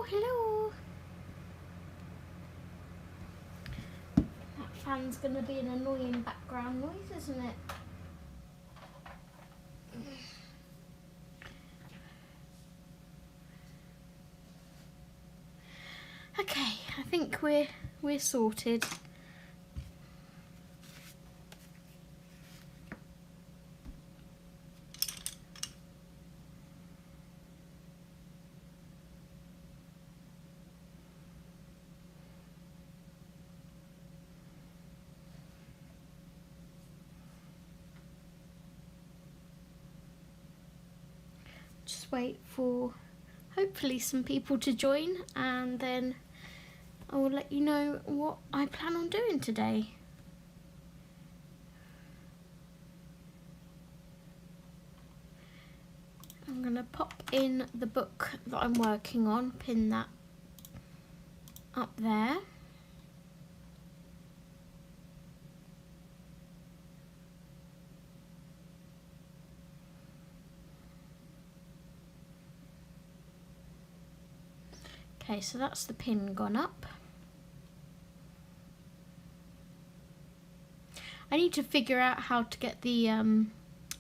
Oh, hello. That fan's going to be an annoying background noise, isn't it? Okay, I think we're sorted. Just wait for hopefully some people to join, and then I will let you know what I plan on doing today. I'm going to pop in the book that I'm working on, pin that up there. Okay, so that's the pin gone up. I need to figure out how to get the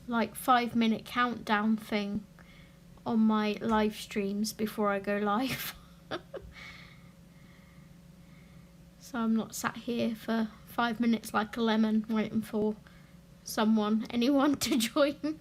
like 5-minute countdown thing on my live streams before I go live. So I'm not sat here for 5 minutes like a lemon waiting for anyone to join.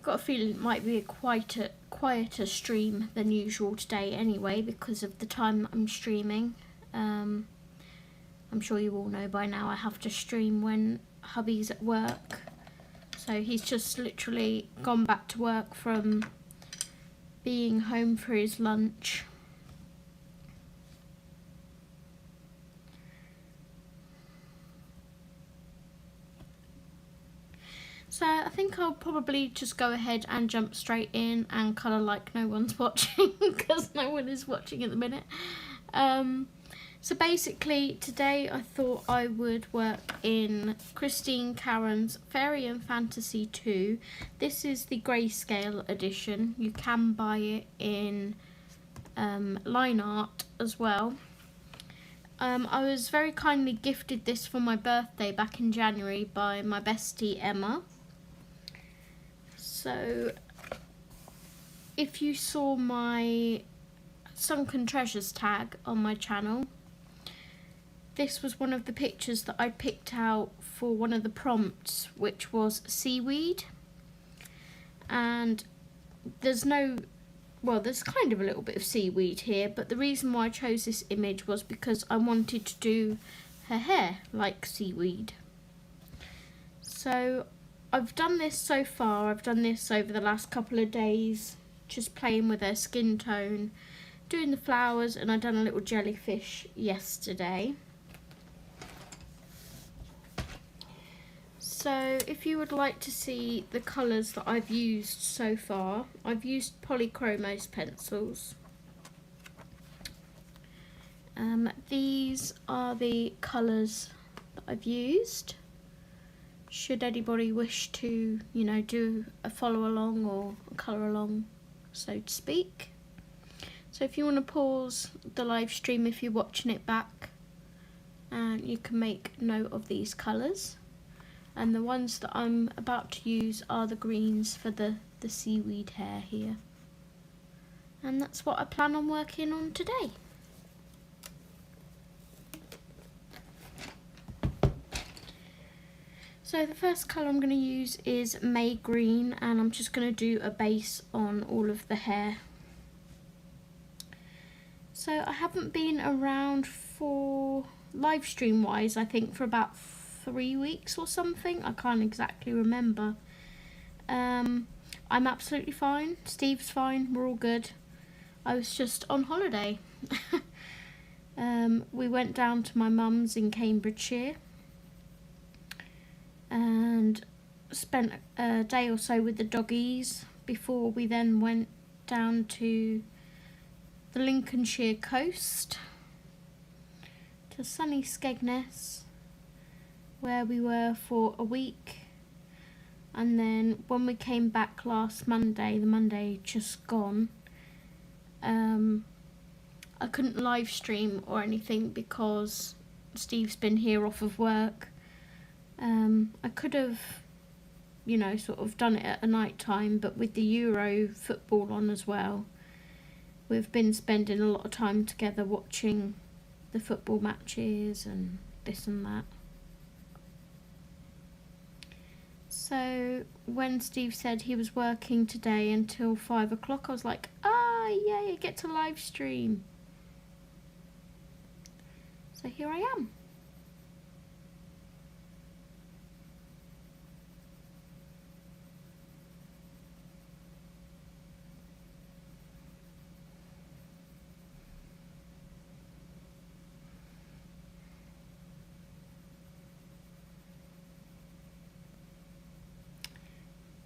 Got a feeling it might be a quieter stream than usual today anyway, because of the time I'm streaming. I'm sure you all know by now I have to stream when hubby's at work, so he's just literally gone back to work from being home for his lunch. So I think I'll probably just go ahead and jump straight in and colour like no one's watching, because no one is watching at the minute. So basically today I thought I would work in Christine Karron's Fairy and Fantasy 2. This is the grayscale edition. You can buy it in line art as well. I was very kindly gifted this for my birthday back in January by my bestie Emma. So if you saw my Sunken Treasures tag on my channel, this was one of the pictures that I picked out for one of the prompts, which was seaweed. And there's kind of a little bit of seaweed here, but the reason why I chose this image was because I wanted to do her hair like seaweed. So I've done this so far. I've done this over the last couple of days, just playing with her skin tone, doing the flowers, and I've done a little jellyfish yesterday. So if you would like to see the colours that I've used so far, I've used Polychromos pencils. These are the colours that I've used. Should anybody wish to, you know, do a follow along or a colour along, so to speak. So if you want to pause the live stream if you're watching it back, and you can make note of these colours. And the ones that I'm about to use are the greens for the seaweed hair here. And that's what I plan on working on today. So the first colour I'm going to use is May Green, and I'm just going to do a base on all of the hair. So I haven't been around for live stream wise, I think for about 3 weeks or something. I can't exactly remember. I'm absolutely fine. Steve's fine. We're all good. I was just on holiday. We went down to my mum's in Cambridgeshire. and spent a day or so with the doggies before we then went down to the Lincolnshire coast to sunny Skegness, where we were for a week. And then when we came back last Monday, the Monday just gone, I couldn't live stream or anything because Steve's been here off of work. I could have, you know, sort of done it at a night time, but with the Euro football on as well, we've been spending a lot of time together watching the football matches and this and that. So when Steve said he was working today until 5 o'clock, I was like, ah, yay, I get to live stream. So here I am.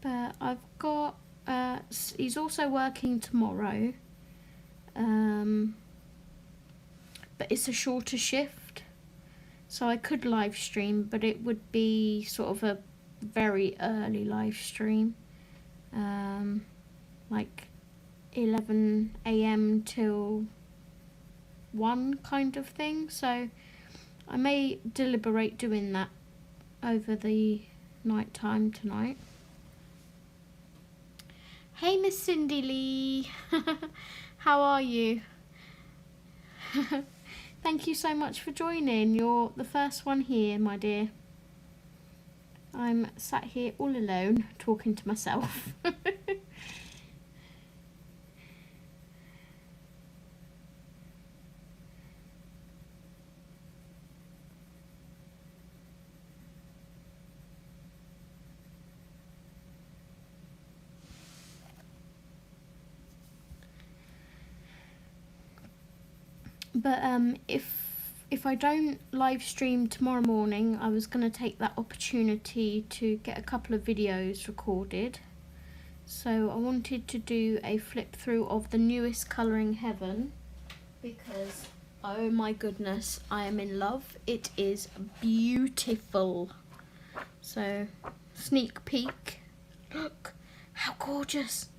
But I've got, he's also working tomorrow, but it's a shorter shift, so I could live stream, but it would be sort of a very early live stream, like 11 AM till 1 kind of thing, so I may deliberate doing that over the night time tonight. Hey Miss Cindy Lee, how are you? Thank you so much for joining. You're the first one here, my dear. I'm sat here all alone talking to myself. But if I don't live stream tomorrow morning, I was going to take that opportunity to get a couple of videos recorded. So I wanted to do a flip through of the newest Colouring Heaven because, oh my goodness, I am in love. It is beautiful. So, sneak peek. Look, how gorgeous.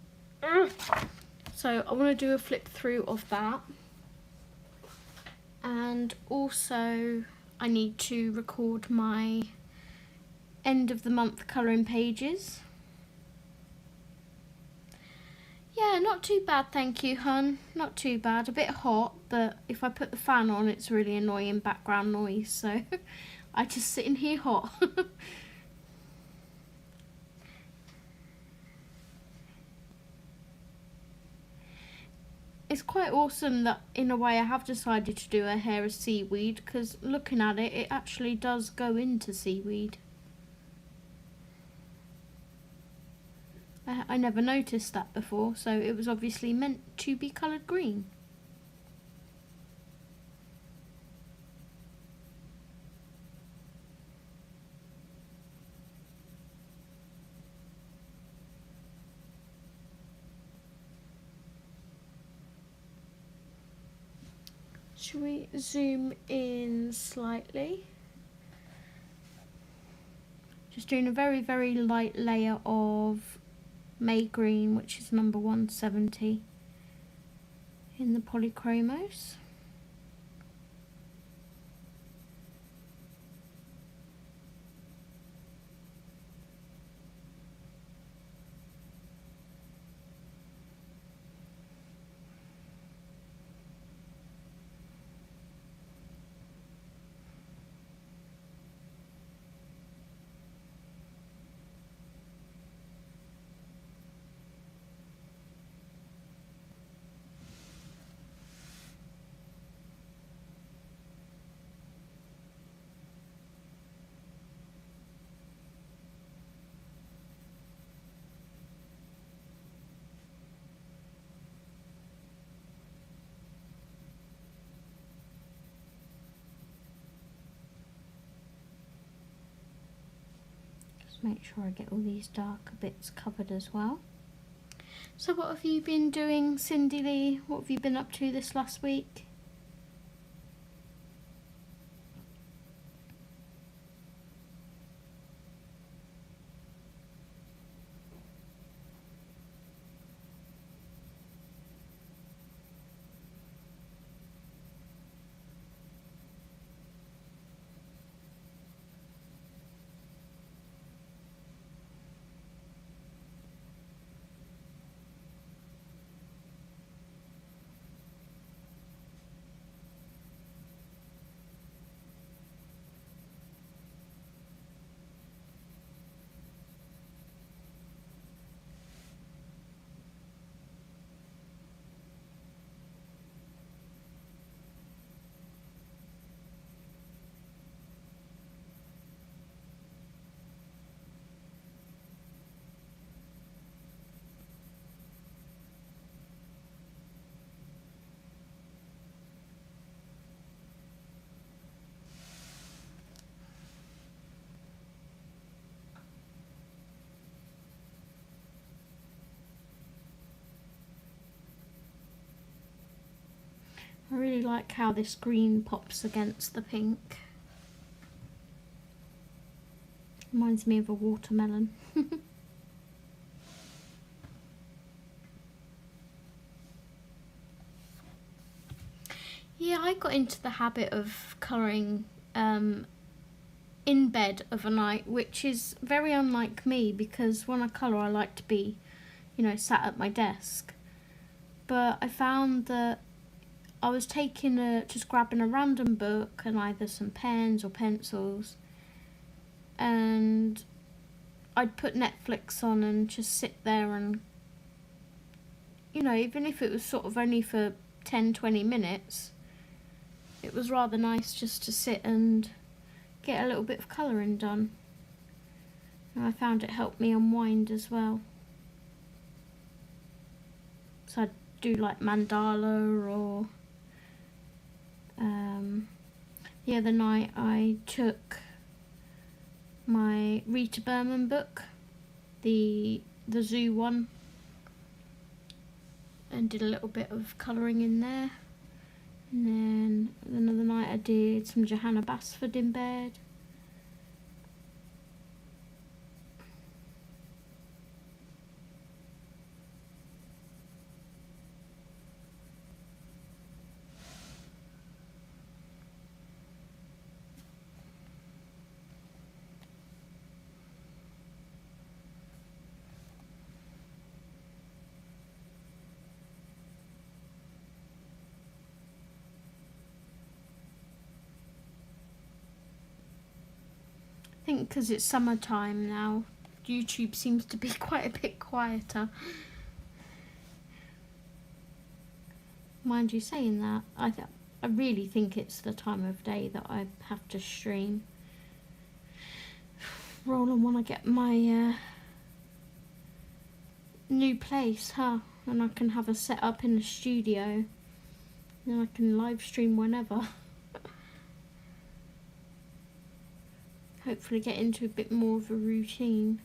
So I want to do a flip through of that. And also I need to record my end of the month colouring pages. Yeah, not too bad, thank you, hun. Not too bad. A bit hot, but if I put the fan on, it's really annoying background noise, so I just sit in here hot. It's quite awesome that, in a way, I have decided to do her hair as seaweed, because looking at it, it actually does go into seaweed. I never noticed that before, so it was obviously meant to be coloured green. Should we zoom in slightly? Just doing a very, very light layer of May Green, which is number 170 in the Polychromos. Just make sure I get all these darker bits covered as well. So what have you been doing, Cindy Lee? What have you been up to this last week? I really like how this green pops against the pink. Reminds me of a watermelon. Yeah, I got into the habit of colouring in bed of a night, which is very unlike me because when I colour I like to be, you know, sat at my desk. But I found that I was just grabbing a random book and either some pens or pencils, and I'd put Netflix on and just sit there and, you know, even if it was sort of only for 10-20 minutes, it was rather nice just to sit and get a little bit of colouring done. And I found it helped me unwind as well. So I'd do like mandala, or the other night I took my Rita Berman book, the zoo one, and did a little bit of colouring in there. And then another night I did some Johanna Basford in bed. I think because it's summertime now, YouTube seems to be quite a bit quieter. Mind you saying that, I really think it's the time of day that I have to stream. Roland want to get my new place, huh? And I can have a set up in the studio. Then I can live stream whenever. Hopefully get into a bit more of a routine.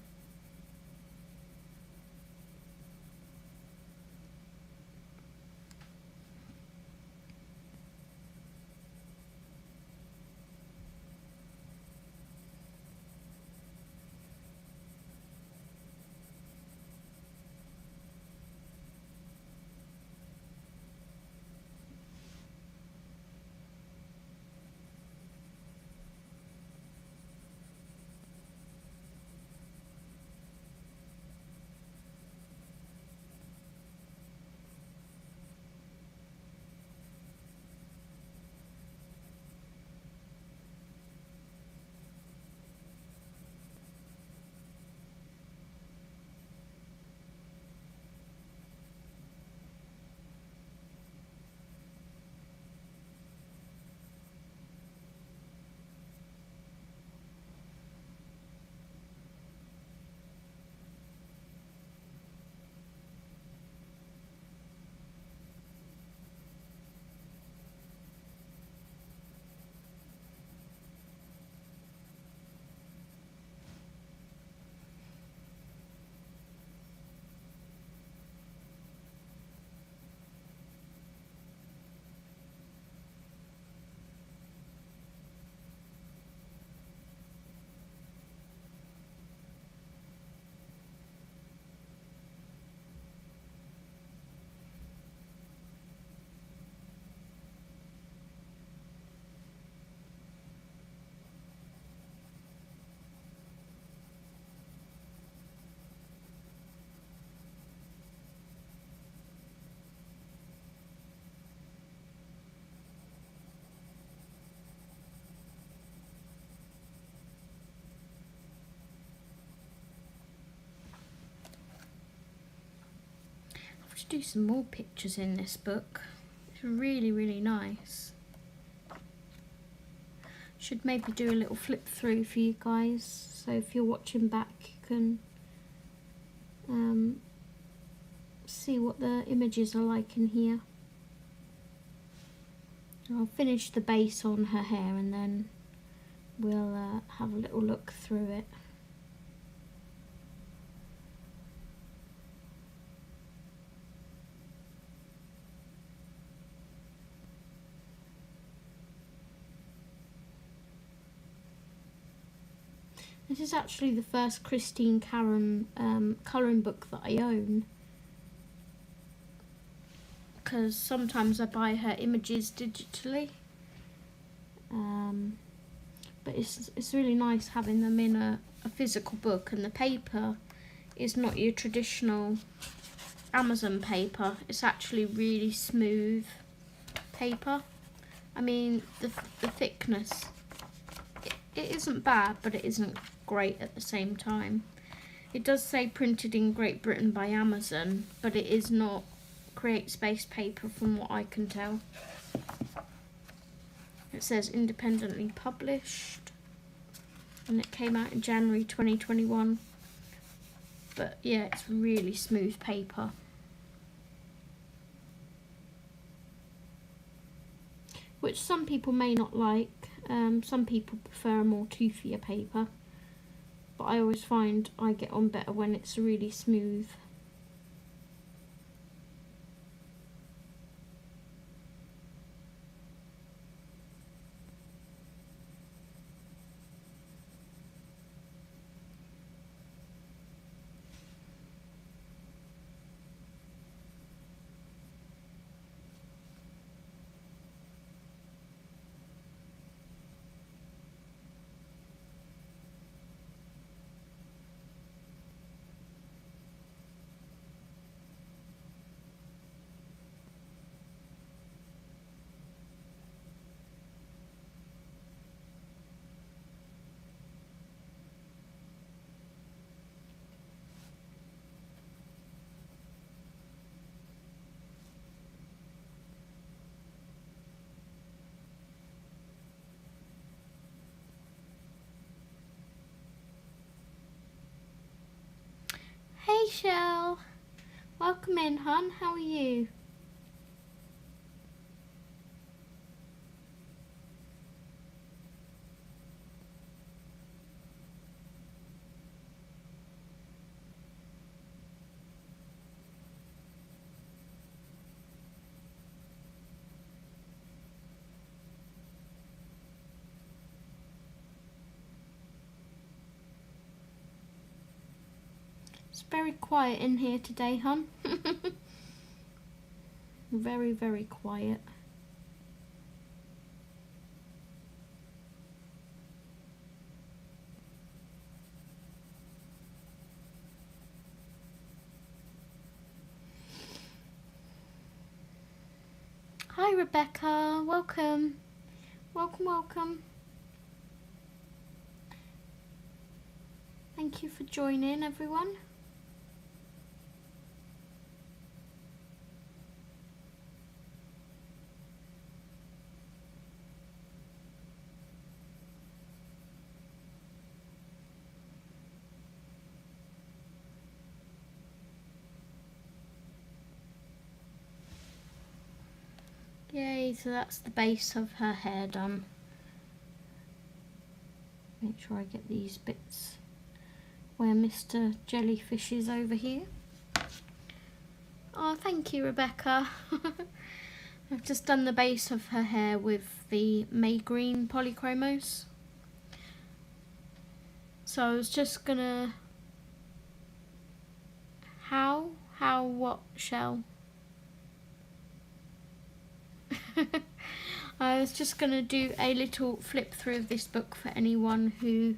do some more pictures in this book. It's really, really nice. Should maybe do a little flip through for you guys, so if you're watching back you can see what the images are like in here. I'll finish the base on her hair and then we'll have a little look through it. This is actually the first Christine Karron colouring book that I own, because sometimes I buy her images digitally, but it's really nice having them in a physical book, and the paper is not your traditional Amazon paper. It's actually really smooth paper. I mean, the thickness, it isn't bad, but it isn't great at the same time. It does say printed in Great Britain by Amazon, but it is not Create Space paper from what I can tell. It says independently published and it came out in January 2021, but yeah, it's really smooth paper. Which some people may not like. Some people prefer a more toothier paper, but I always find I get on better when it's really smooth. Hey Shell, welcome in hon, how are you? It's very quiet in here today, hon. Very, very quiet. Hi Rebecca, welcome. Welcome, welcome. Thank you for joining, everyone. Yay, so that's the base of her hair done. Make sure I get these bits where Mr. Jellyfish is over here. Oh, thank you, Rebecca. I've just done the base of her hair with the May Green Polychromos. So I was just gonna... How, what, Shell? I was just going to do a little flip through of this book for anyone who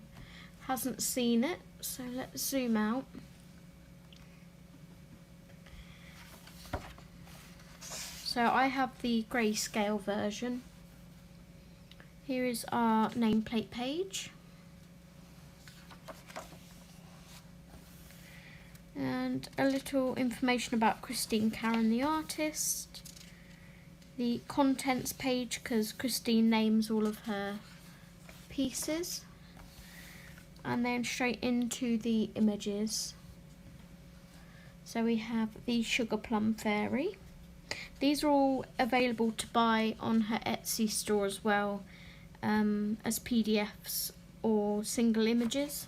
hasn't seen it. So let's zoom out. So I have the grayscale version. Here is our nameplate page. And a little information about Christine Karron, the artist. The contents page, because Christine names all of her pieces. And then straight into the images. So we have the Sugar Plum Fairy. These are all available to buy on her Etsy store as well, as PDFs or single images.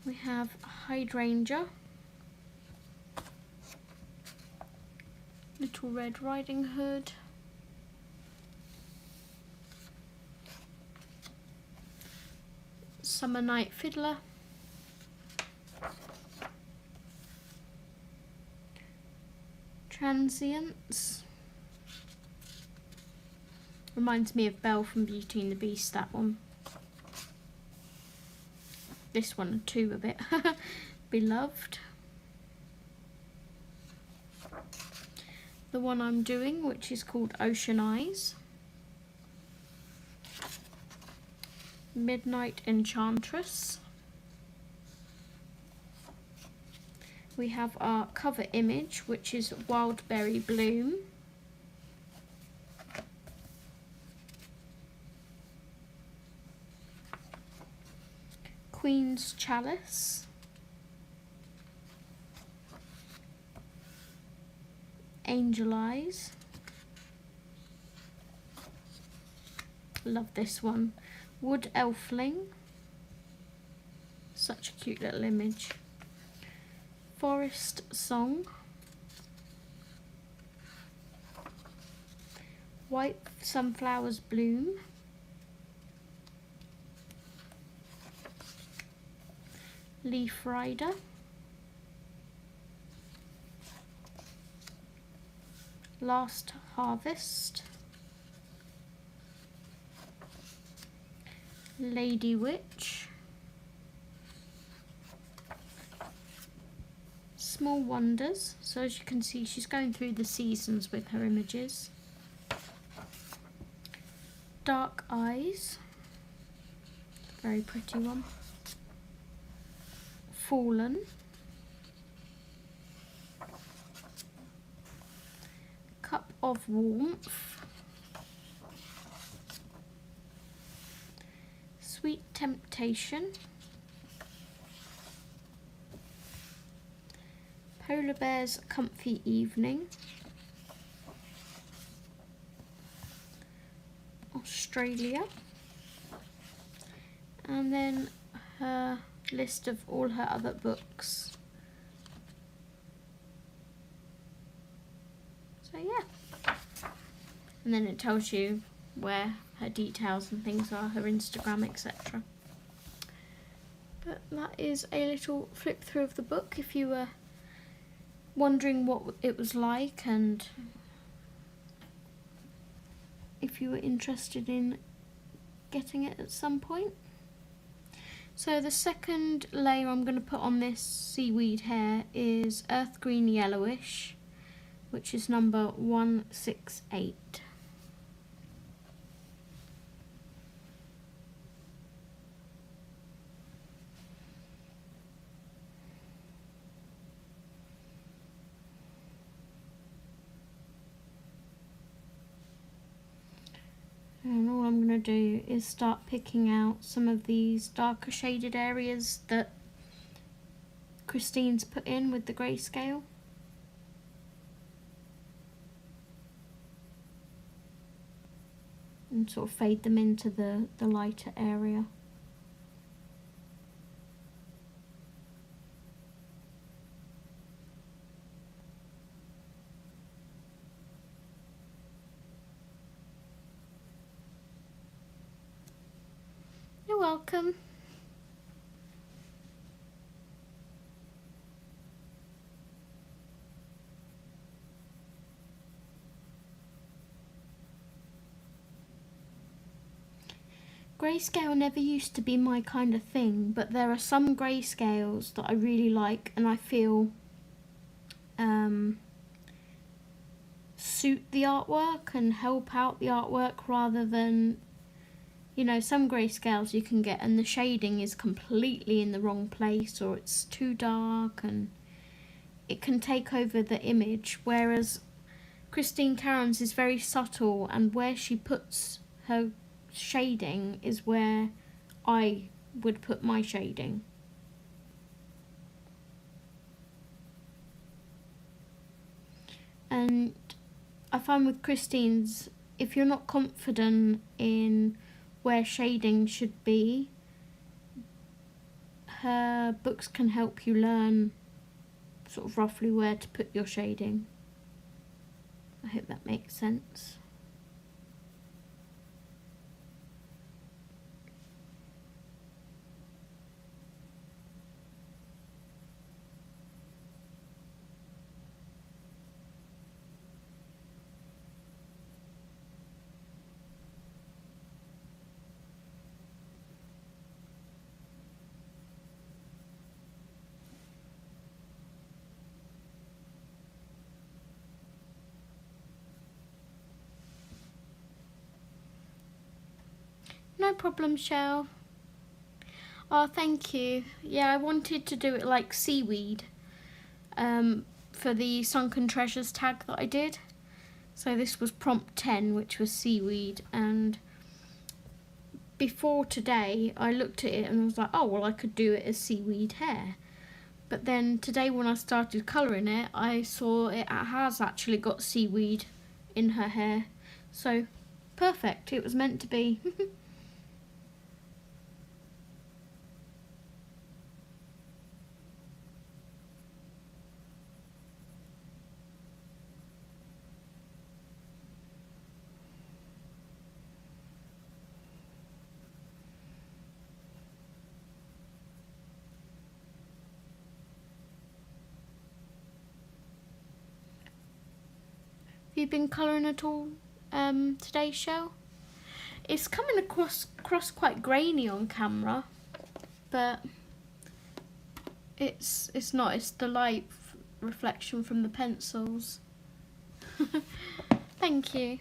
We have Hydrangea, Little Red Riding Hood, Summer Night Fiddler, Transients. Reminds me of Belle from Beauty and the Beast, that one. This one too a bit. Beloved. The one I'm doing, which is called Ocean Eyes. Midnight Enchantress. We have our cover image, which is Wildberry Bloom. Queen's Chalice. Angel Eyes. Love this one. Wood Elfling. Such a cute little image. Forest Song. White Sunflowers Bloom. Leaf Rider. Last Harvest. Lady Witch. Small Wonders. So as you can see, she's going through the seasons with her images. Dark Eyes. Very pretty one. Fallen. Cup of Warmth. Sweet Temptation. Polar Bear's Comfy Evening. Australia. And then her list of all her other books. So yeah. And then it tells you where her details and things are, her Instagram, etc. But that is a little flip through of the book if you were wondering what it was like and if you were interested in getting it at some point. So the second layer I'm going to put on this seaweed hair is Earth Green Yellowish, which is number 168. And all I'm going to do is start picking out some of these darker shaded areas that Christine's put in with the grayscale. And sort of fade them into the lighter area. You're welcome. Grayscale never used to be my kind of thing, but there are some grayscales that I really like and I feel suit the artwork and help out the artwork rather than you know, some grayscales you can get and the shading is completely in the wrong place, or it's too dark and it can take over the image, whereas Christine Karron's is very subtle, and where she puts her shading is where I would put my shading. And I find with Christine's, if you're not confident in where shading should be, her books can help you learn sort of roughly where to put your shading. I hope that makes sense. No problem, Shell. Oh, thank you. Yeah, I wanted to do it like seaweed for the Sunken Treasures tag that I did. So this was prompt 10, which was seaweed, and before today I looked at it and was like, oh, well, I could do it as seaweed hair. But then today when I started colouring it, I saw it has actually got seaweed in her hair. So perfect, it was meant to be. Have you been colouring at all today, Shell? It's coming across quite grainy on camera, but it's not. It's the light reflection from the pencils. Thank you.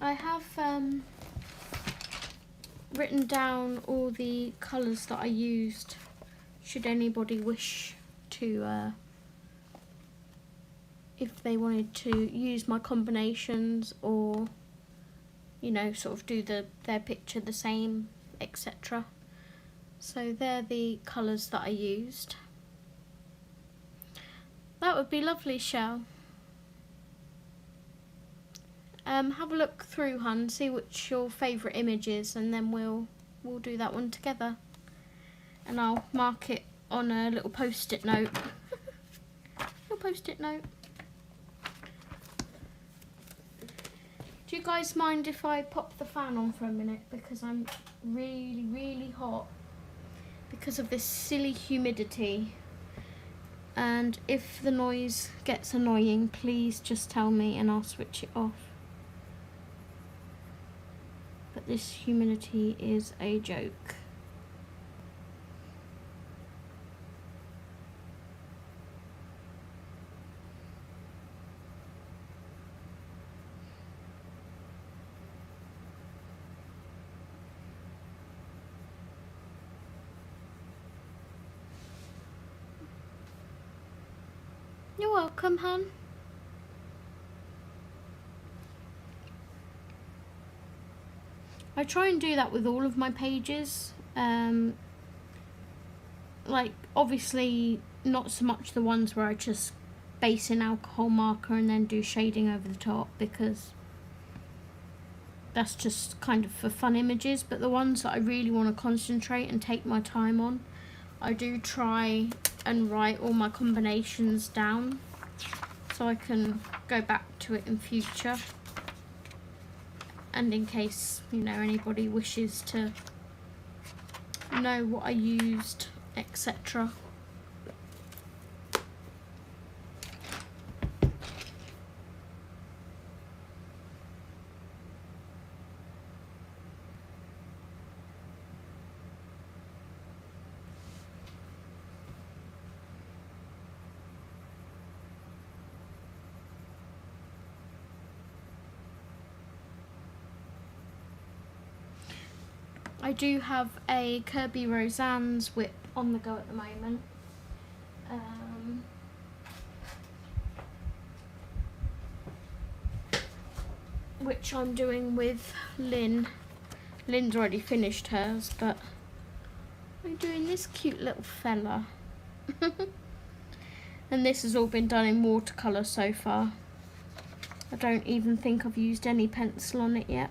I have written down all the colours that I used, should anybody wish to, if they wanted to use my combinations, or, you know, sort of do their picture the same, etc. So they're the colours that I used. That would be lovely, Shell. Have a look through, hun, see which your favourite image is, and then we'll do that one together. And I'll mark it on a little post-it note. Little post-it note. Do you guys mind if I pop the fan on for a minute, because I'm really, really hot because of this silly humidity. And if the noise gets annoying, please just tell me and I'll switch it off. But this humidity is a joke. You're welcome, hun. I try and do that with all of my pages. Like, obviously not so much the ones where I just base in alcohol marker and then do shading over the top, because that's just kind of for fun images. But the ones that I really want to concentrate and take my time on, I do try and write all my combinations down so I can go back to it in future, and in case, you know, anybody wishes to know what I used, etc. I do have a Kirby Roseanne's whip on the go at the moment. Which I'm doing with Lynn. Lynn's already finished hers, but I'm doing this cute little fella. And this has all been done in watercolour so far. I don't even think I've used any pencil on it yet.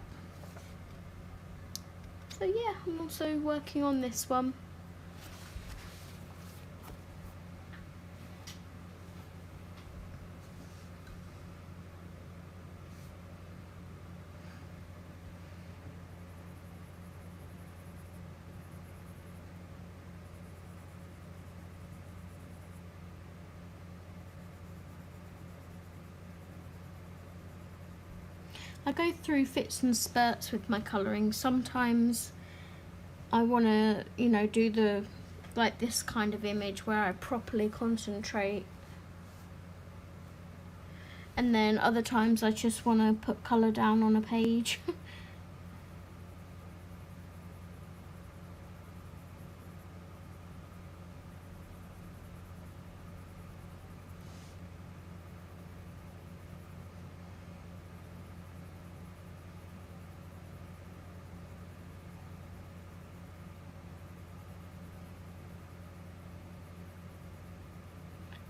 So yeah, I'm also working on this one. I go through fits and spurts with my colouring. Sometimes I want to, you know, do the, like this kind of image where I properly concentrate. And then other times I just want to put colour down on a page.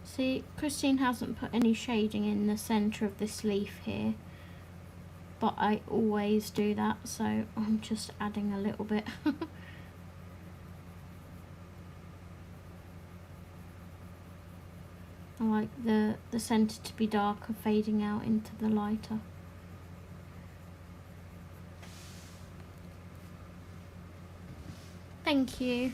See, Christine hasn't put any shading in the centre of this leaf here, but I always do that, so I'm just adding a little bit. I like the centre to be darker, fading out into the lighter. Thank you.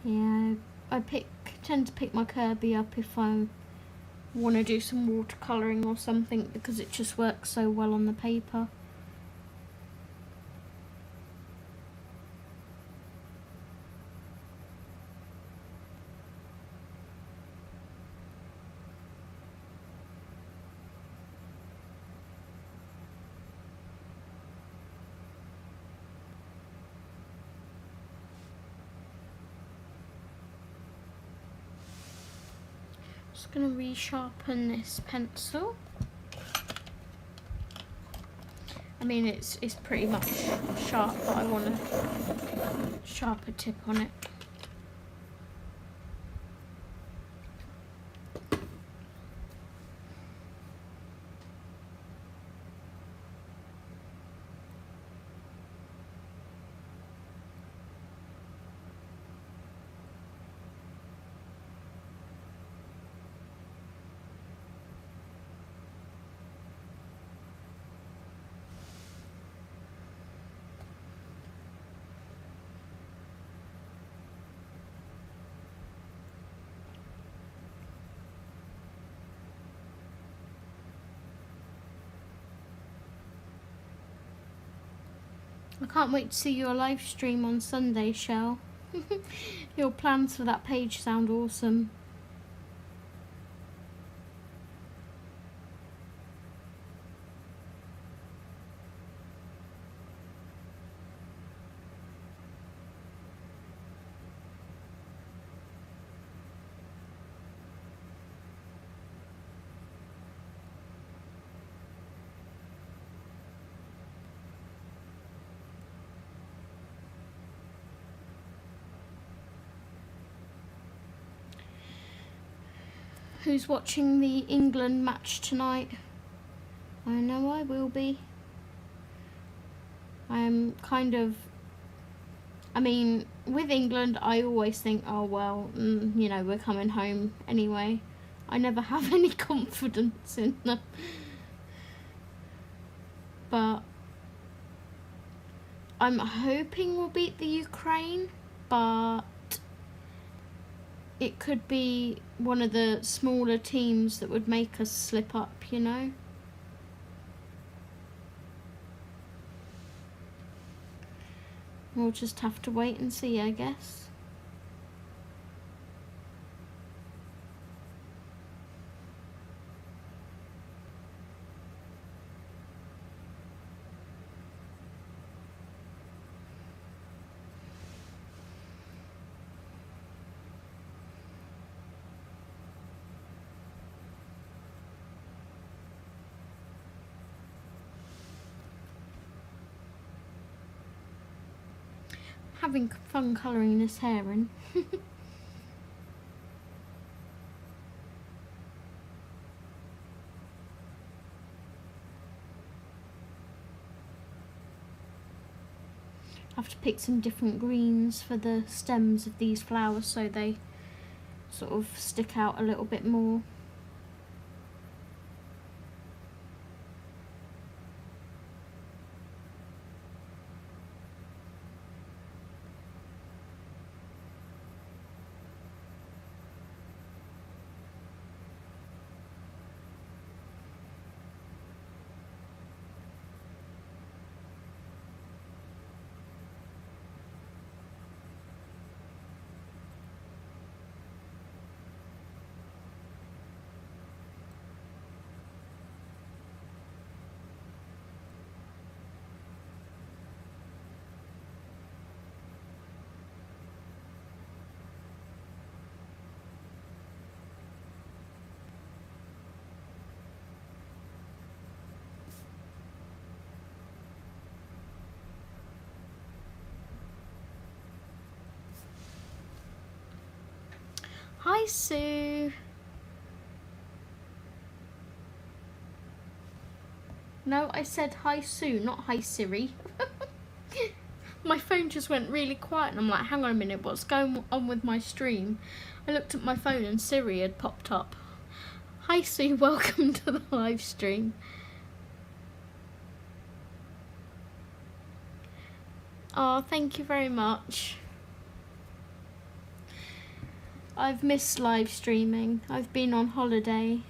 Yeah, I tend to pick my Kirby up if I want to do some watercolouring or something, because it just works so well on the paper. Just going to resharpen this pencil. I mean, it's pretty much sharp, but I want a sharper tip on it. I can't wait to see your live stream on Sunday, Shell. Your plans for that page sound awesome. Who's watching the England match tonight? I know I will be. I'm kind of, I mean, with England I always think, oh well, you know, we're coming home anyway. I never have any confidence in them. But I'm hoping we'll beat the Ukraine, but it could be one of the smaller teams that would make us slip up, you know? We'll just have to wait and see, I guess. Having fun colouring this hair in. I have to pick some different greens for the stems of these flowers so they sort of stick out a little bit more. Hi Sue. No, I said hi Sue, not hi Siri. My phone just went really quiet and I'm like, hang on a minute, what's going on with my stream? I looked at my phone and Siri had popped up. Hi Sue, welcome to the live stream. Oh, thank you very much. I've missed live streaming. I've been on holiday.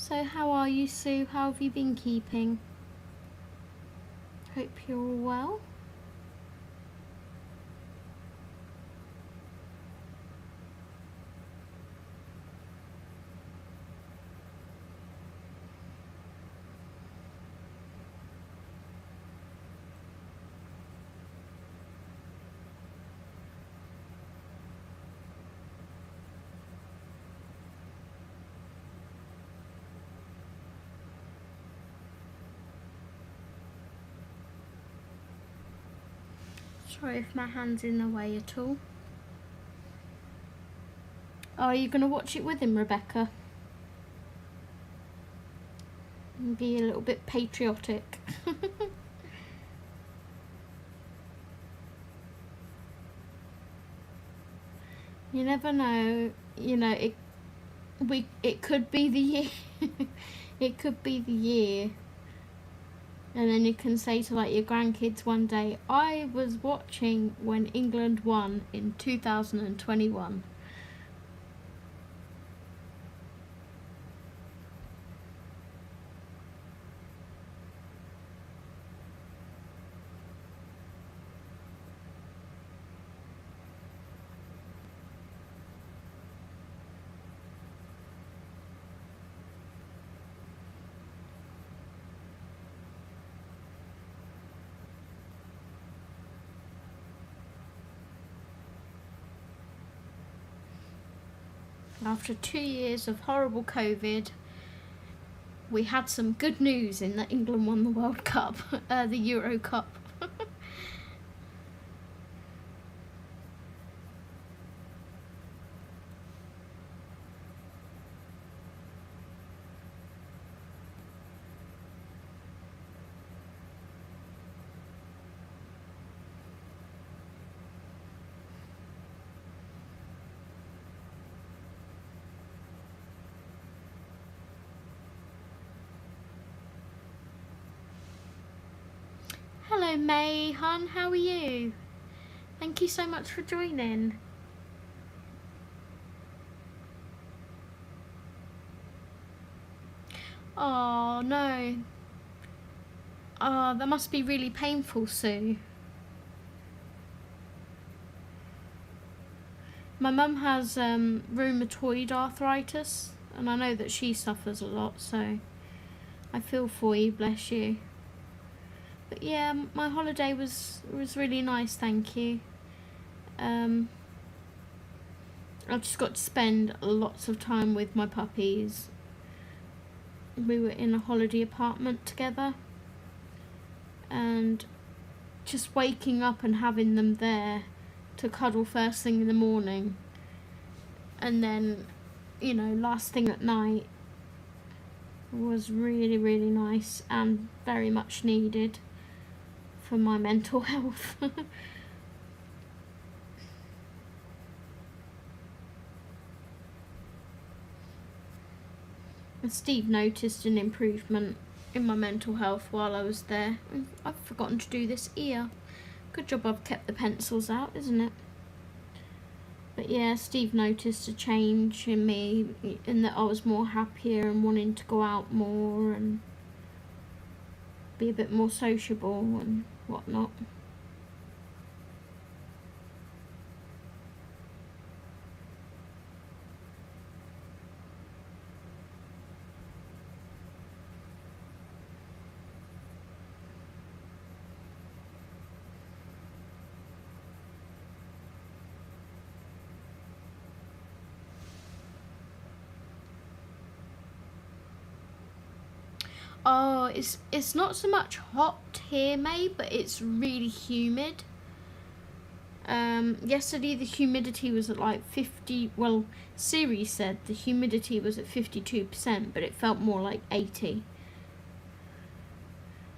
So how are you, Sue? How have you been keeping? Hope you're all well. Sorry if my hand's in the way at all. Oh, are you going to watch it with him, Rebecca? And be a little bit patriotic. You never know, you know, it could be the year. It could be the year. And then you can say to like your grandkids one day, I was watching when England won in 2021. After 2 years of horrible COVID, we had some good news in that England won the World Cup, the Euro Cup. Hello May, hun, how are you? Thank you so much for joining. Oh no. Oh, that must be really painful, Sue. My mum has rheumatoid arthritis, and I know that she suffers a lot, so I feel for you, bless you. But yeah, my holiday was really nice, thank you. I just got to spend lots of time with my puppies. We were in a holiday apartment together, and just waking up and having them there to cuddle first thing in the morning, and then, you know, last thing at night was really, really nice and very much needed for my mental health. And Steve noticed an improvement in my mental health while I was there. I've forgotten to do this ear. Good job I've kept the pencils out, isn't it? But yeah, Steve noticed a change in me, in that I was more happier and wanting to go out more and be a bit more sociable and whatnot. Oh, it's not so much hot here, May, but it's really humid. Yesterday the humidity was at like 50, well, Siri said the humidity was at 52%, but it felt more like 80.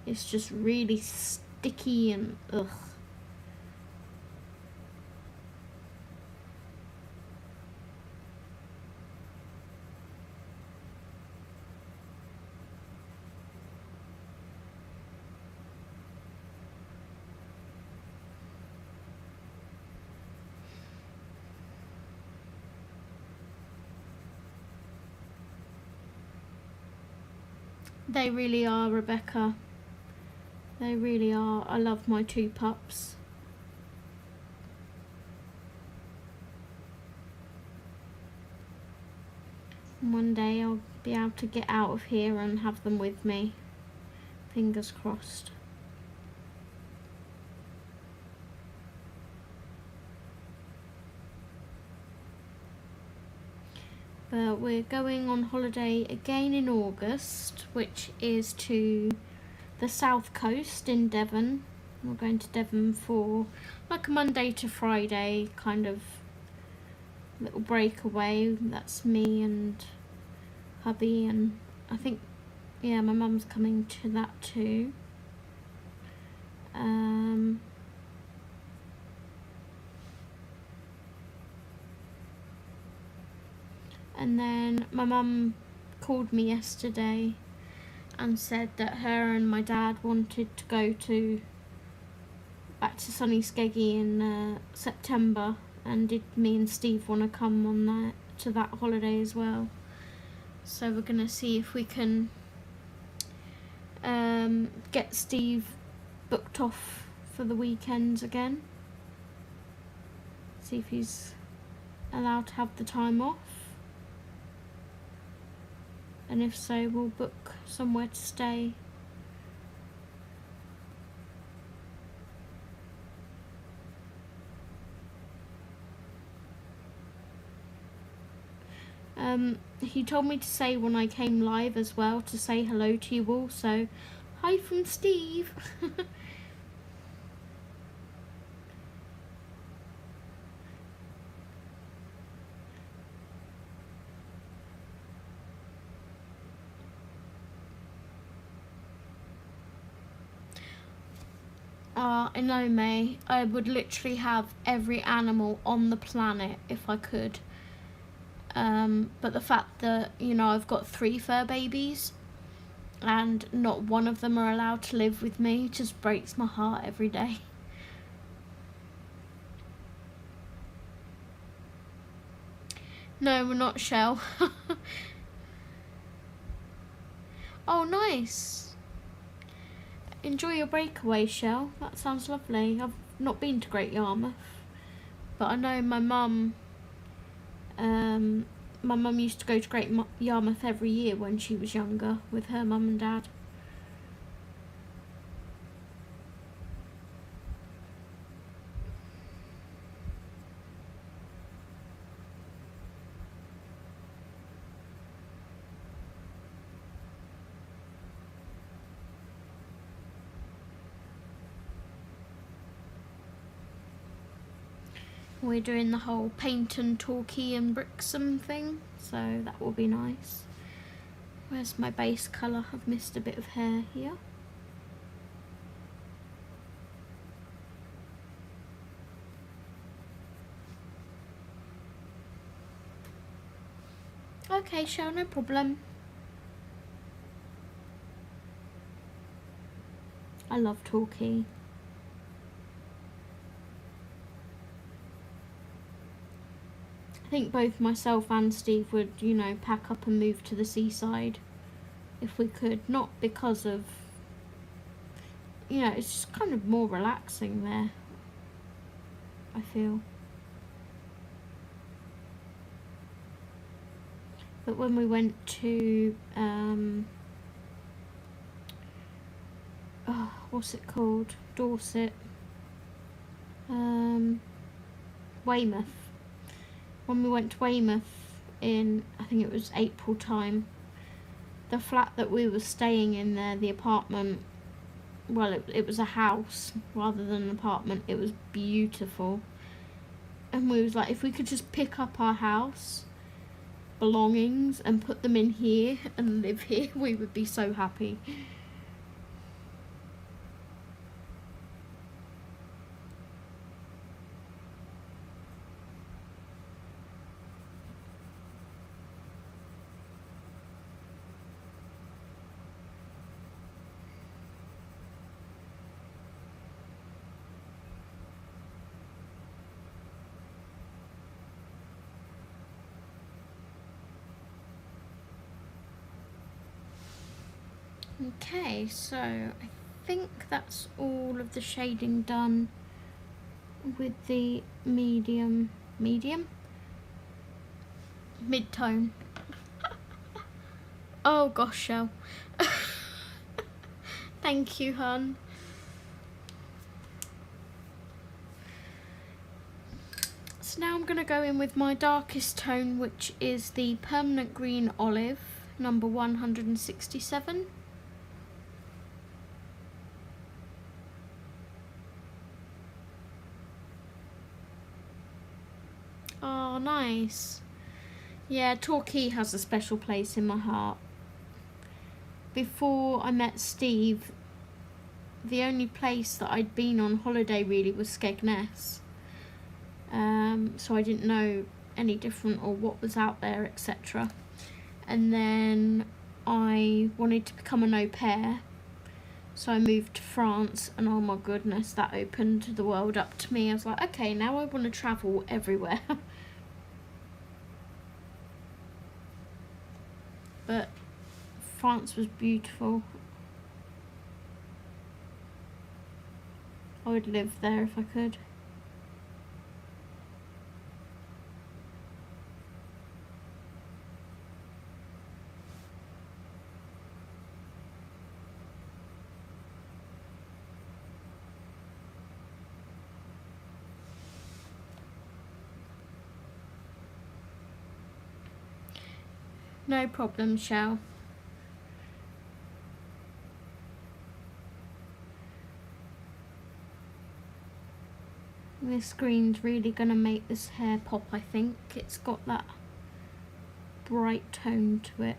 It's just really sticky and ugh. They really are, Rebecca. They really are. I love my 2 pups. One day I'll be able to get out of here and have them with me. Fingers crossed. But we're going on holiday again in August, which is to the south coast in Devon. We're going to Devon for like a Monday to Friday kind of little breakaway. That's me and hubby, and I think, yeah, my mum's coming to that too. And then my mum called me yesterday and said that her and my dad wanted to go back to sunny Skeggy in September, and did me and Steve want to come on to that holiday as well. So we're gonna see if we can get Steve booked off for the weekends again. See if he's allowed to have the time off. And if so, we'll book somewhere to stay. He told me to say when I came live as well to say hello to you all, so hi from Steve. I know, May. I would literally have every animal on the planet if I could. But the fact that, you know, I've got 3 fur babies and not one of them are allowed to live with me just breaks my heart every day. No, we're not, Shell. Oh, nice. Enjoy your breakaway, Shell. That sounds lovely. I've not been to Great Yarmouth, but I know my mum used to go to Great Yarmouth every year when she was younger with her mum and dad. We're doing the whole paint and talkie and brixham thing, so that will be nice. Where's my base colour? I've missed a bit of hair here. Okay, Shell, no problem. I love talkie. I think both myself and Steve would, you know, pack up and move to the seaside if we could. Not because of, you know, it's just kind of more relaxing there, I feel. But when we went to, what's it called? Dorset. Weymouth. When we went to Weymouth in, I think it was April time, the flat that we were staying in there, the apartment, well, it was a house rather than an apartment. It was beautiful. And we was like, if we could just pick up our house belongings and put them in here and live here, we would be so happy. Okay, so I think that's all of the shading done with the mid-tone. Oh gosh, Shell. Thank you, hun. So now I'm going to go in with my darkest tone, which is the Permanent Green Olive, number 167. Oh, nice. Yeah, Torquay has a special place in my heart. Before I met Steve, the only place that I'd been on holiday really was Skegness. So I didn't know any different or what was out there, etc. And then I wanted to become an au pair. So I moved to France, and oh my goodness, that opened the world up to me. I was like, okay, now I want to travel everywhere. But France was beautiful. I would live there if I could. No problem, Shell. This green's really gonna make this hair pop, I think. It's got that bright tone to it.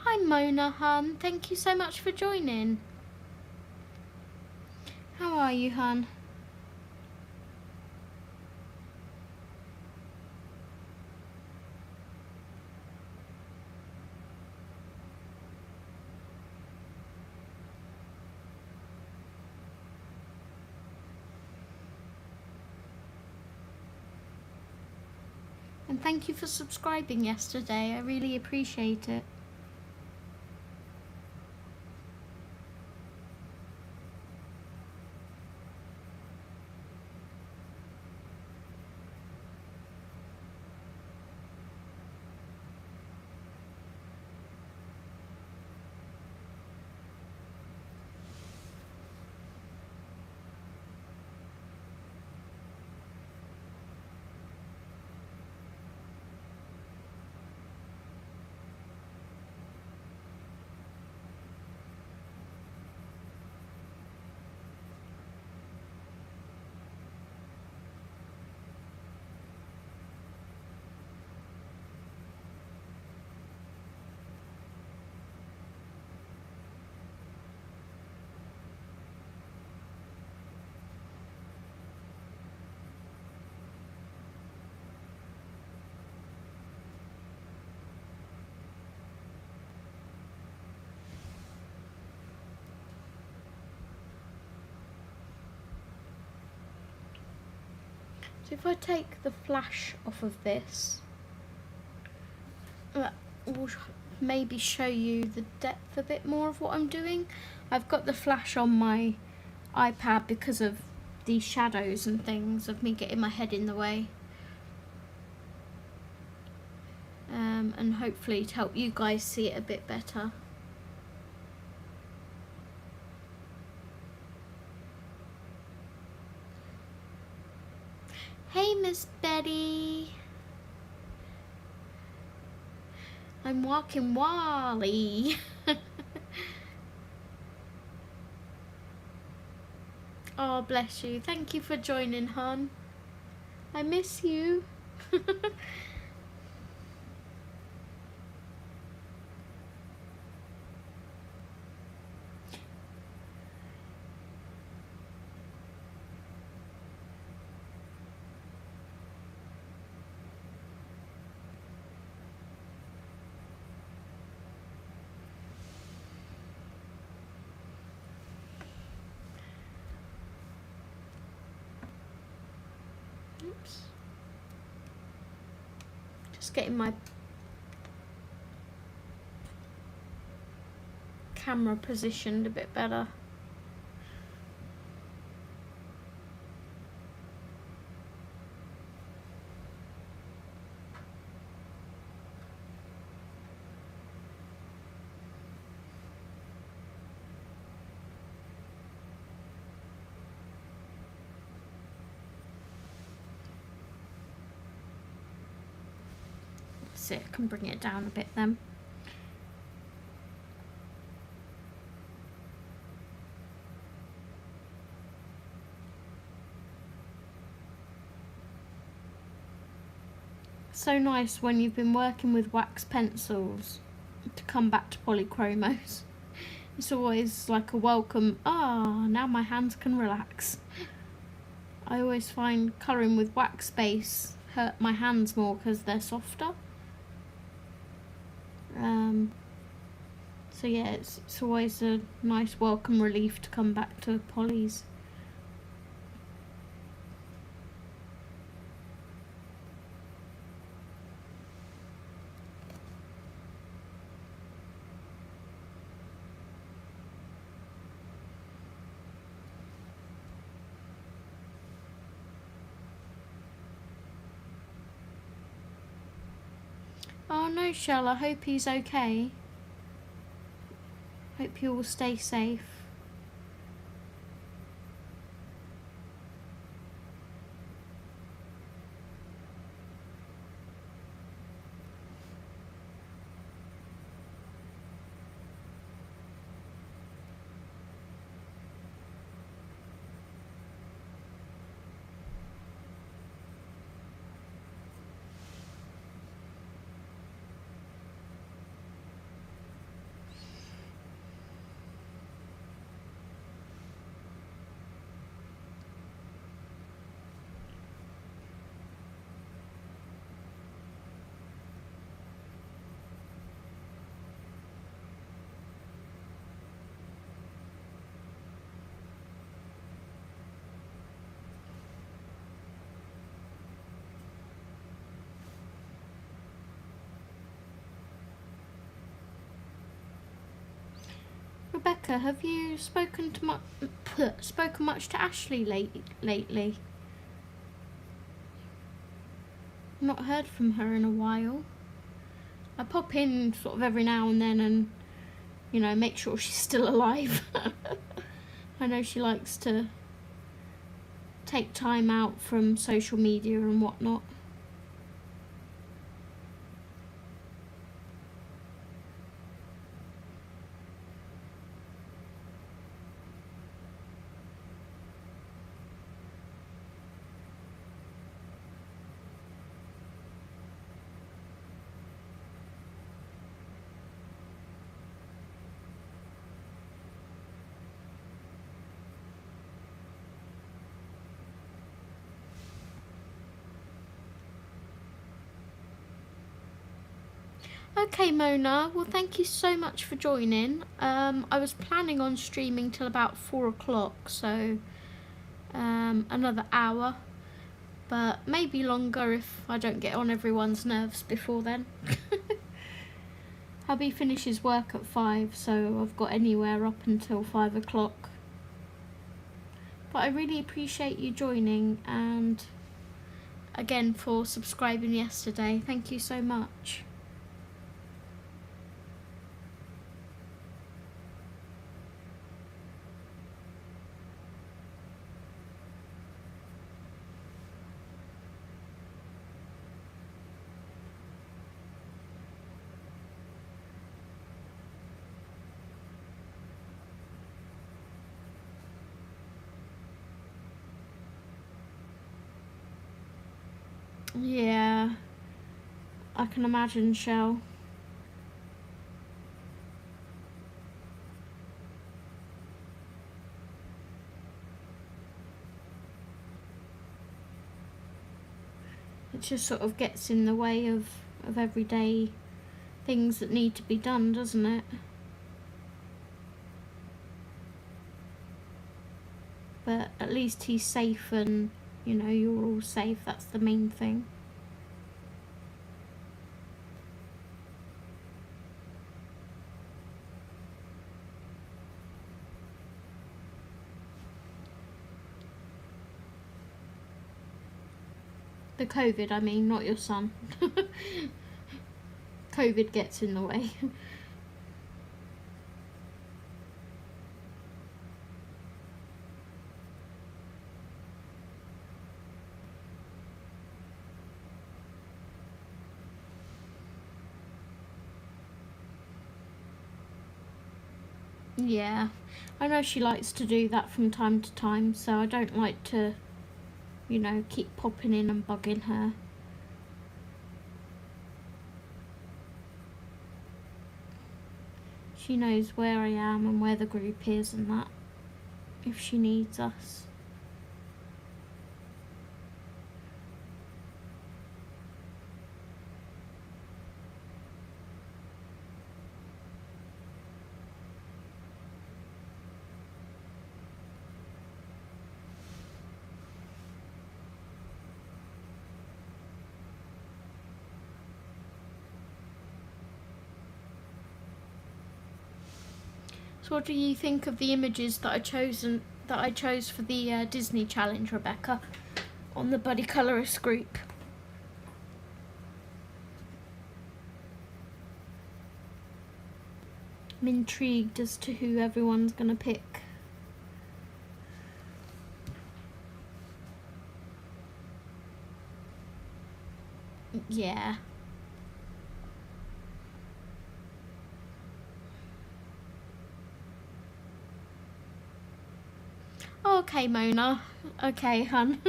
Hi Mona hun, thank you so much for joining. How are you, hun? And thank you for subscribing yesterday, I really appreciate it. So if I take the flash off of this, that will maybe show you the depth a bit more of what I'm doing. I've got the flash on my iPad because of these shadows and things of me getting my head in the way. And hopefully to help you guys see it a bit better. Hey Miss Betty, I'm walking Wally. Oh bless you, thank you for joining, hon. I miss you. Oops. Just getting my camera positioned a bit better. I can bring it down a bit then. So nice when you've been working with wax pencils to come back to Polychromos. It's always like a welcome, now my hands can relax. I always find colouring with wax base hurt my hands more because they're softer. So yeah, it's always a nice welcome relief to come back to Polly's. Oh no, Shell, I hope he's okay. Hope you all stay safe. Rebecca, have you spoken much to Ashley lately? Not heard from her in a while. I pop in sort of every now and then and, you know, make sure she's still alive. I know she likes to take time out from social media and whatnot. Okay, Mona, well thank you so much for joining. I was planning on streaming till about 4 o'clock, so another hour, but maybe longer if I don't get on everyone's nerves before then. Hubby finishes work at 5, so I've got anywhere up until 5 o'clock. But I really appreciate you joining, and again for subscribing yesterday. Thank you so much. Yeah, I can imagine, Shell. It just sort of gets in the way of everyday things that need to be done, doesn't it? But at least he's safe and, you know, you're all safe. That's the main thing. The COVID, I mean, not your son. COVID gets in the way. Yeah, I know she likes to do that from time to time, so I don't like to, you know, keep popping in and bugging her. She knows where I am and where the group is and that, if she needs us. what do you think of the images that I chose for the Disney challenge, Rebecca, on the Buddy Colorist group? I'm intrigued as to who everyone's gonna pick. Yeah. Okay, Mona. Okay, hun.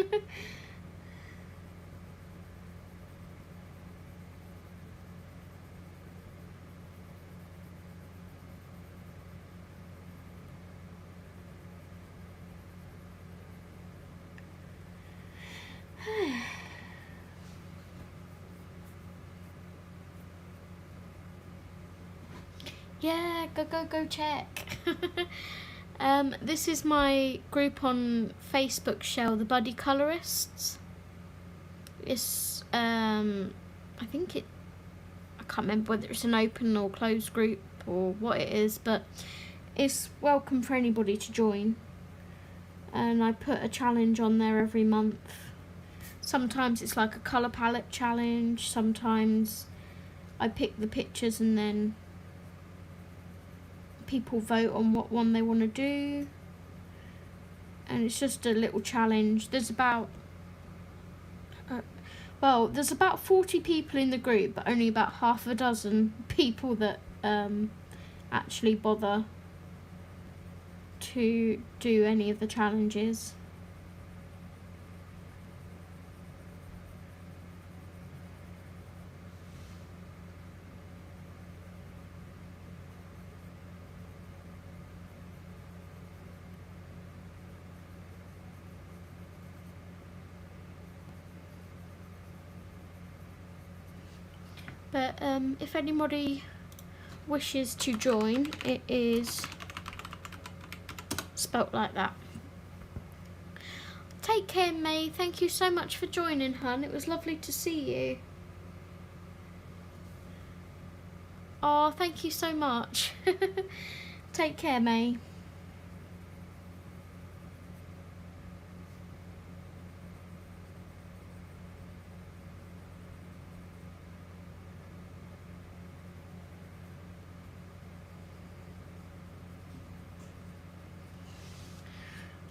Yeah, go check. This is my group on Facebook, Shell, the Buddy Colorists. It's I can't remember whether it's an open or closed group or what it is, but it's welcome for anybody to join. And I put a challenge on there every month. Sometimes it's like a colour palette challenge, sometimes I pick the pictures and then people vote on what one they want to do, and it's just a little challenge. There's about there's about 40 people in the group, but only about half a dozen people that actually bother to do any of the challenges. But if anybody wishes to join, it is spelt like that. Take care, May. Thank you so much for joining, hun. It was lovely to see you. Oh, thank you so much. Take care, May.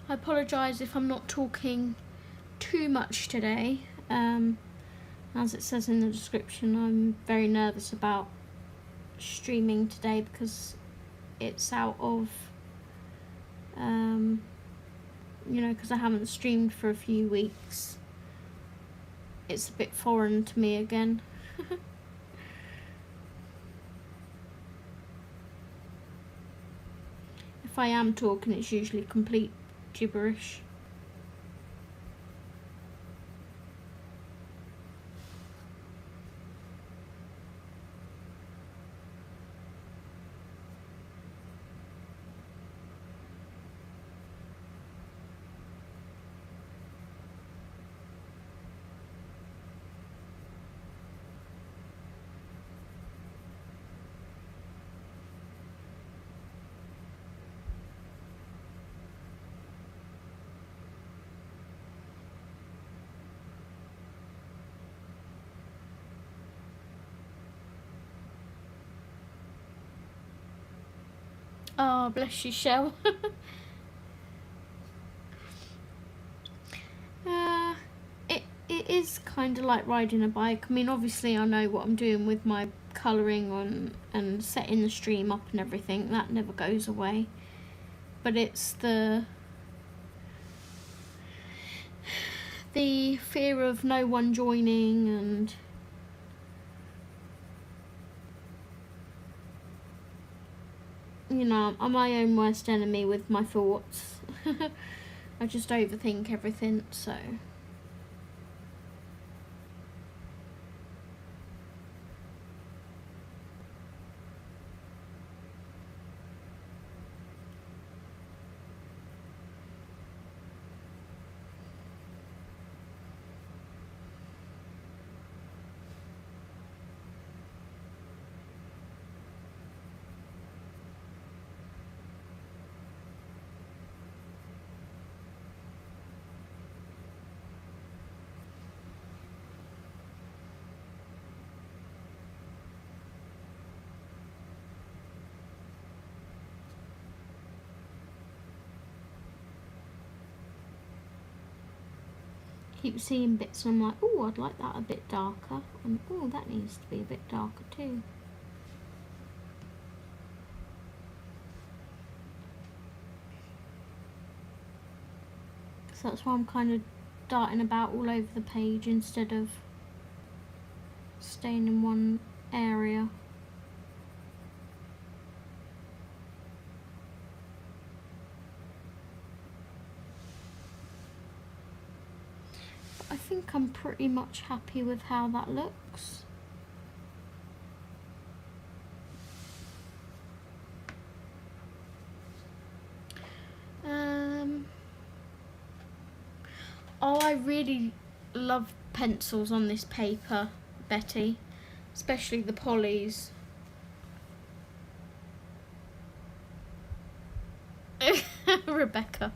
I apologise if I'm not talking too much today. As it says in the description, I'm very nervous about streaming today because it's out of, because I haven't streamed for a few weeks. It's a bit foreign to me again. If I am talking, it's usually complete gibberish. Oh, bless you, Shell. It is kind of like riding a bike. I mean, obviously I know what I'm doing with my colouring on and setting the stream up and everything. That never goes away. But it's the fear of no one joining, and I'm my own worst enemy with my thoughts. I just overthink everything, so. keep seeing bits and I'm like, oh, I'd like that a bit darker, and oh, that needs to be a bit darker too. So that's why I'm kind of darting about all over the page instead of staying in one area. I think I'm pretty much happy with how that looks. Oh, I really love pencils on this paper, Betty, especially the polys. Rebecca.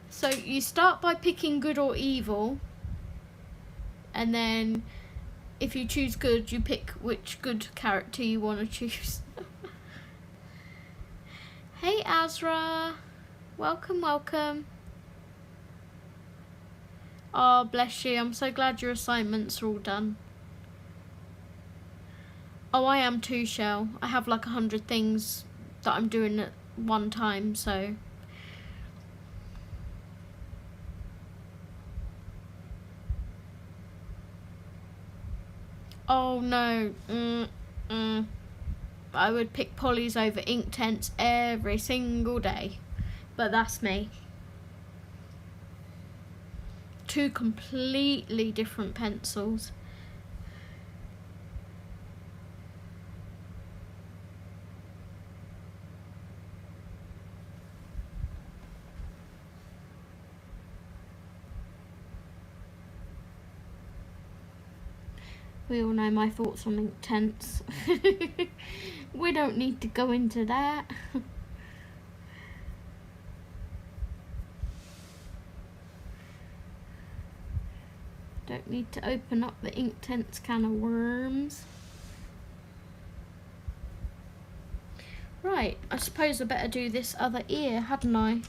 So you start by picking good or evil, and then if you choose good, you pick which good character you want to choose. Hey Azra, welcome, welcome. Oh, bless you, I'm so glad your assignments are all done. Oh, I am too, Shell. I have like 100 things that I'm doing at one time, so. Oh no, I would pick polys over Inktense every single day, but that's me. Two completely different pencils. We all know my thoughts on Inktense. We don't need to go into that. Don't need to open up the Inktense can of worms. Right, I suppose I better do this other ear, hadn't I?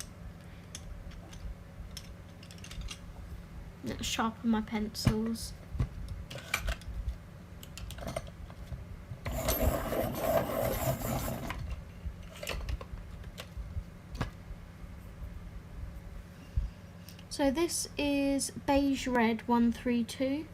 Let's sharpen my pencils. So this is Beige Red 132.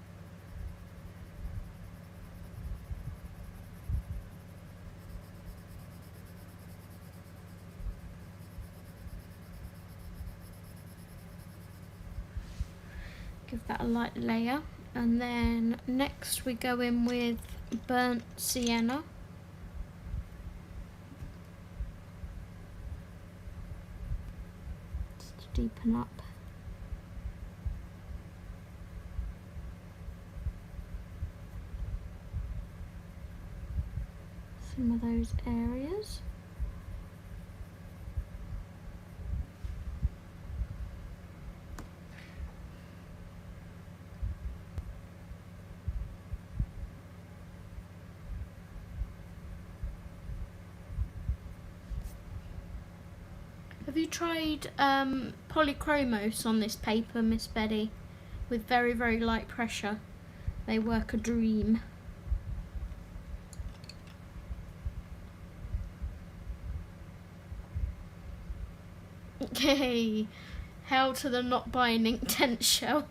Give that a light layer, and then next we go in with Burnt Sienna. Just to deepen up. Some of those areas. Have you tried Polychromos on this paper, Miss Betty? With very, very light pressure. They work a dream. Yay! Hell to the not buying Inktense shell.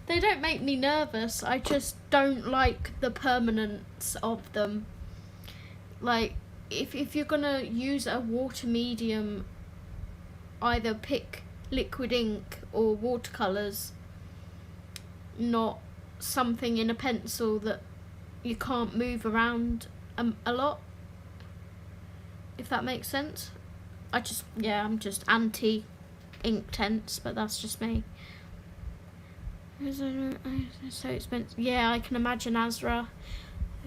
They don't make me nervous, I just don't like the permanence of them. Like, if you're gonna use a water medium, either pick liquid ink or watercolours, not something in a pencil that you can't move around a lot, if that makes sense. I'm just anti Inktense, but that's just me. So expensive. Yeah, I can imagine, Azra.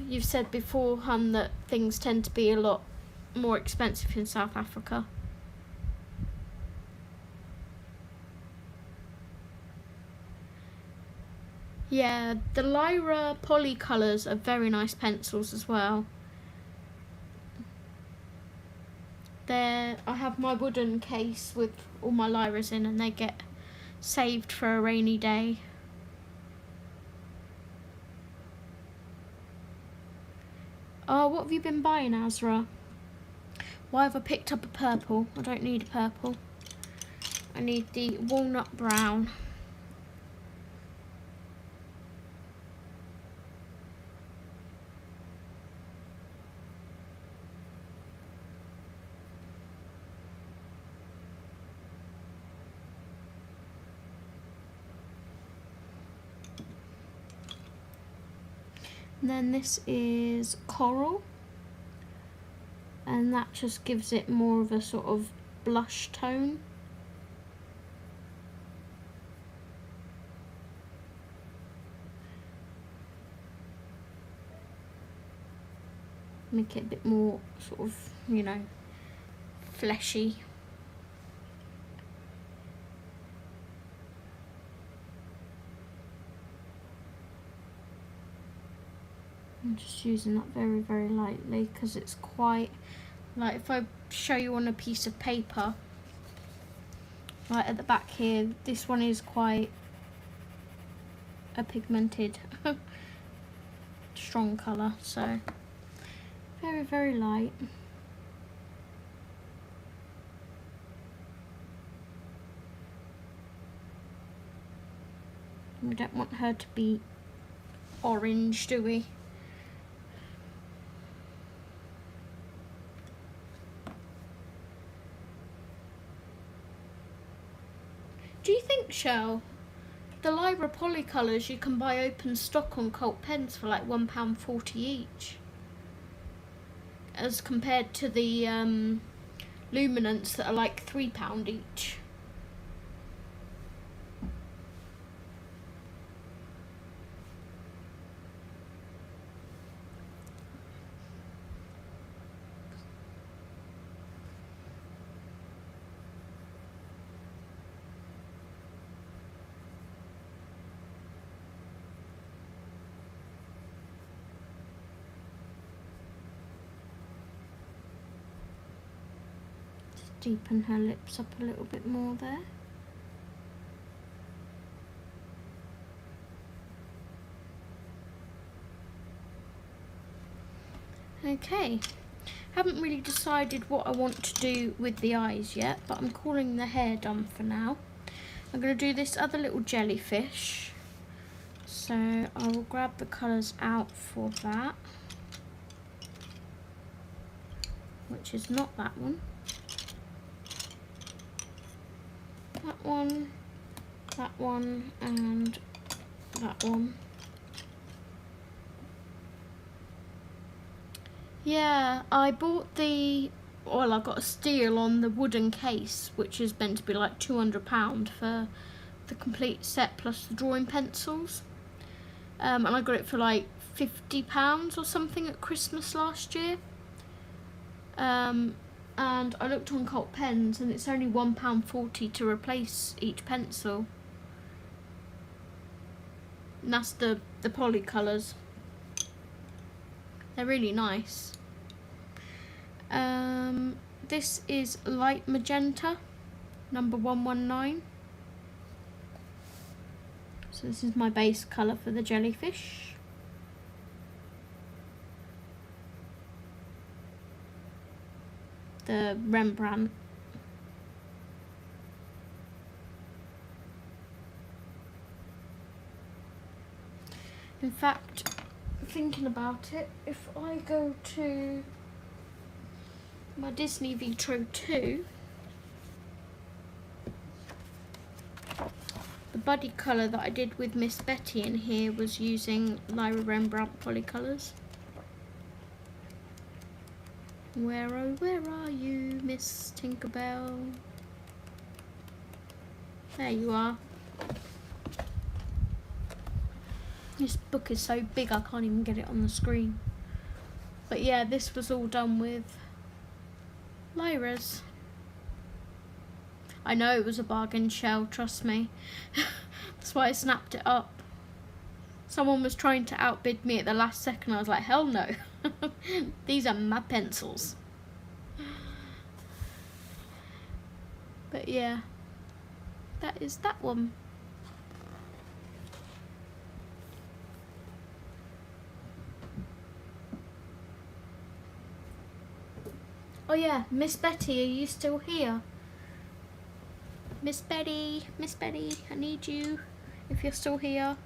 You've said before, hun, that things tend to be a lot more expensive in South Africa. Yeah, the Lyra Poly colours are very nice pencils as well. I have my wooden case with all my Lyras in, and they get saved for a rainy day. Oh, what have you been buying, Azra? Why have I picked up a purple? I don't need a purple. I need the walnut brown. And then this is coral, and that just gives it more of a sort of blush tone. Make it a bit more sort of, you know, fleshy. I'm just using that very, very lightly because it's quite, like if I show you on a piece of paper, right at the back here, this one is quite a pigmented, strong colour, so very, very light. We don't want her to be orange, do we? Do you think, Shell, the Lyra Polycolours you can buy open stock on Cult Pens for like £1.40 each, as compared to the Luminants that are like £3 each? Deepen her lips up a little bit more there. Okay, haven't really decided what I want to do with the eyes yet, but I'm calling the hair done for now. I'm going to do this other little jellyfish, so I will grab the colours out for that, which is not that one. That one, and that one. Yeah, I bought I got a steal on the wooden case, which is meant to be like £200 for the complete set plus the drawing pencils. And I got it for like £50 or something at Christmas last year. And I looked on Cult Pens and it's only £1.40 to replace each pencil. And that's the Polycolours. They're really nice. This is light magenta, number 119. So this is my base colour for the jellyfish. The Rembrandt. In fact, thinking about it, if I go to my Disney Vitro 2, the buddy colour that I did with Miss Betty in here was using Lyra Rembrandt Polycolours. Where, oh, where are you, Miss Tinkerbell? There you are. This book is so big I can't even get it on the screen. But yeah, this was all done with Lyra's. I know it was a bargain, Shell, trust me. That's why I snapped it up. Someone was trying to outbid me at the last second. I was like, hell no. These are my pencils. But yeah, that is that one. Oh yeah, Miss Betty, are you still here? Miss Betty, I need you if you're still here.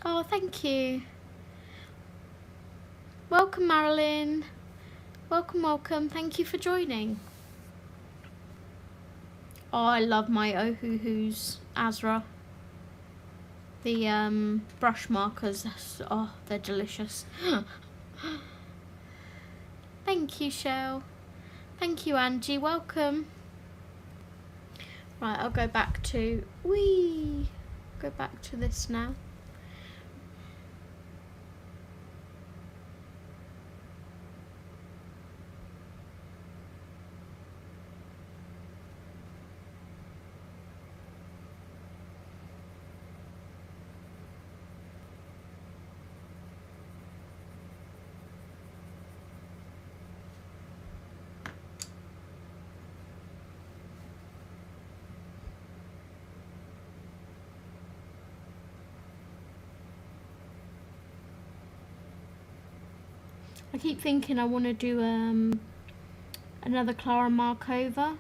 Oh, thank you. Welcome, Marilyn. Welcome, welcome. Thank you for joining. Oh, I love my Ohuhus, Azra. The brush markers, oh, they're delicious. Thank you, Shell. Thank you, Angie. Welcome. Right, I'll go back to go back to this now. I keep thinking I want to do another Clara Markova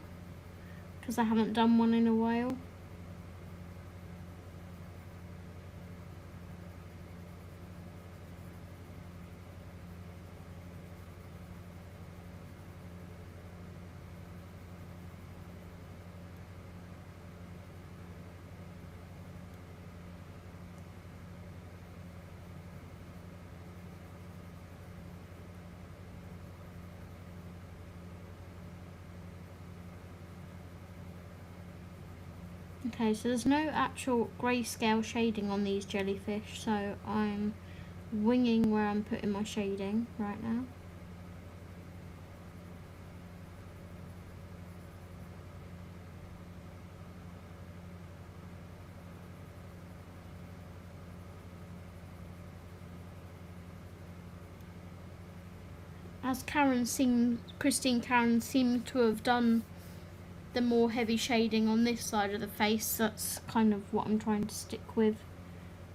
because I haven't done one in a while. Okay, so there's no actual grayscale shading on these jellyfish, so I'm winging where I'm putting my shading right now. As Christine Karron seemed to have done the more heavy shading on this side of the face, that's kind of what I'm trying to stick with,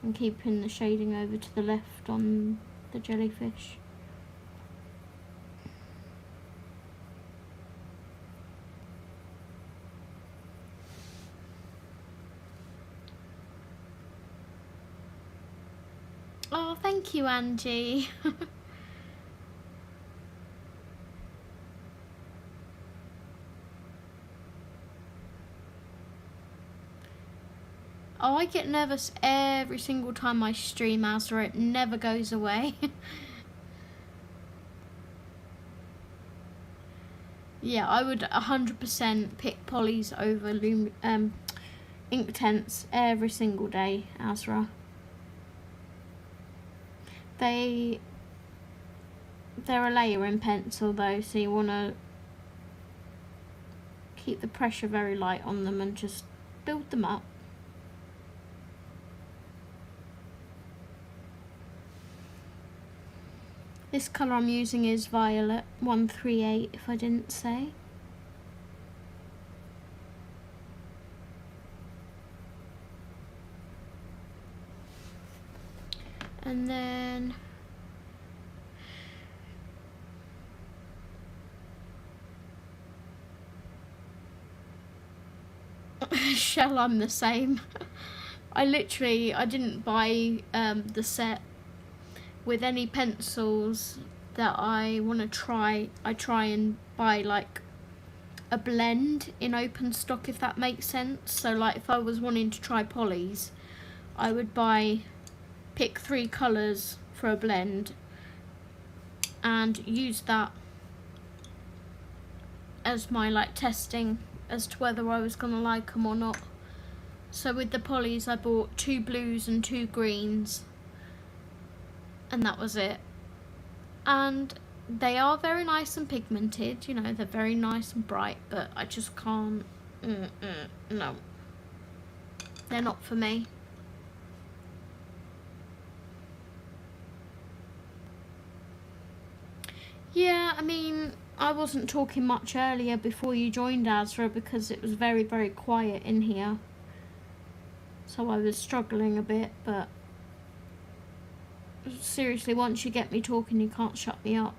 and keeping the shading over to the left on the jellyfish. Oh, thank you, Angie. Oh, I get nervous every single time I stream, Azra. It never goes away. Yeah, I would 100% pick polys over Inktense every single day, Azra. They're a layering pencil though, so you want to keep the pressure very light on them and just build them up. This colour I'm using is Violet 138, if I didn't say. And then Shell, I'm the same. I didn't buy the set with any pencils that I want to try. I try and buy like a blend in open stock, if that makes sense. So like if I was wanting to try polys, I would pick 3 colours for a blend and use that as my like testing as to whether I was gonna like them or not. So with the polys I bought 2 blues and 2 greens, and that was it. and they are very nice and pigmented, you know, they're very nice and bright, but I just can't, no, they're not for me. Yeah, I mean, I wasn't talking much earlier before you joined, Azra, because it was very, very quiet in here. So I was struggling a bit, but seriously, once you get me talking, you can't shut me up.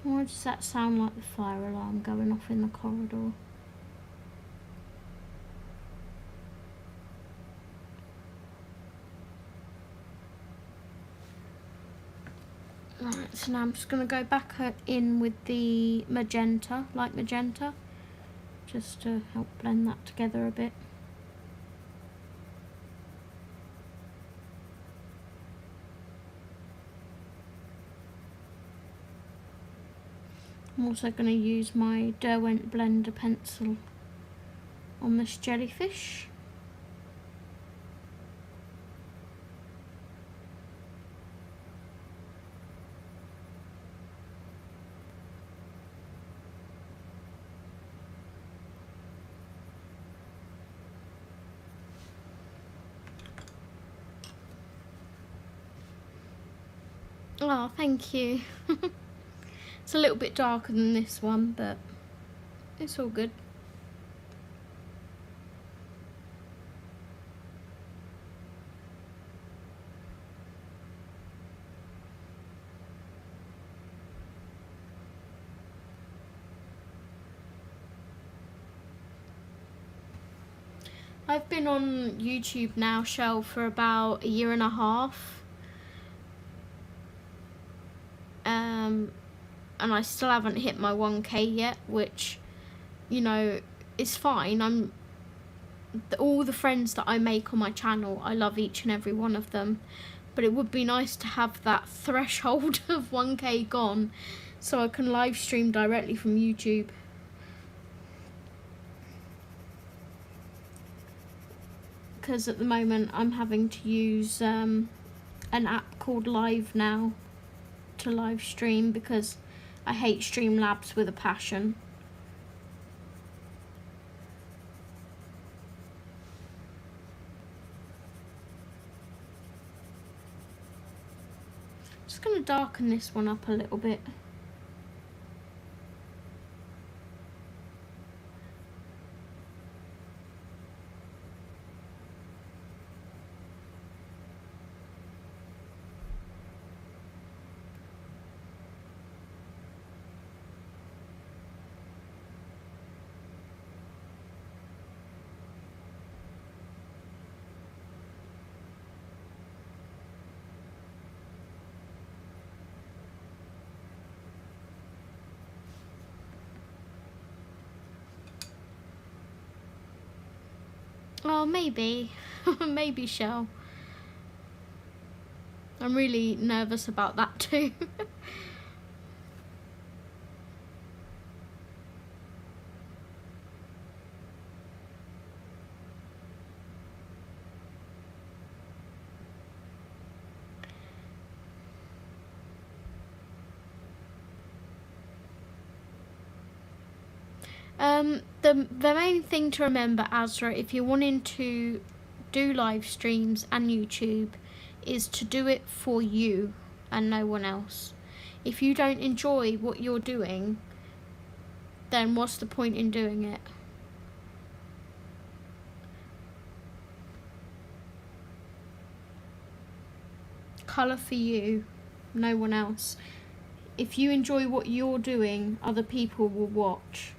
Or does that sound like the fire alarm going off in the corridor? Right, so now I'm just going to go back in with the magenta, light magenta, just to help blend that together a bit. I'm also going to use my Derwent Blender pencil on this jellyfish. Oh, thank you. It's a little bit darker than this one, but it's all good. I've been on YouTube now, Shell, for about a year and a half. And I still haven't hit my 1K yet, which, you know, is fine. All the friends that I make on my channel, I love each and every one of them. But it would be nice to have that threshold of 1K gone so I can live stream directly from YouTube. Because at the moment I'm having to use an app called Live Now to live stream because I hate Streamlabs with a passion. Just going to darken this one up a little bit. Oh, maybe. Maybe, Shell. I'm really nervous about that too. The main thing to remember, Azra, if you're wanting to do live streams and YouTube, is to do it for you and no one else. If you don't enjoy what you're doing, then what's the point in doing it? Colour for you, no one else. If you enjoy what you're doing, other people will watch.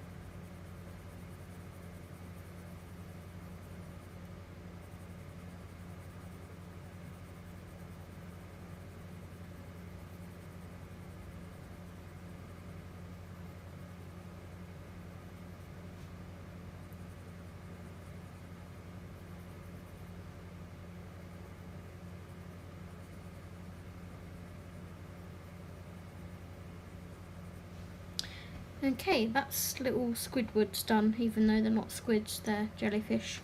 Okay, that's little Squidwards done, even though they're not squids, they're jellyfish.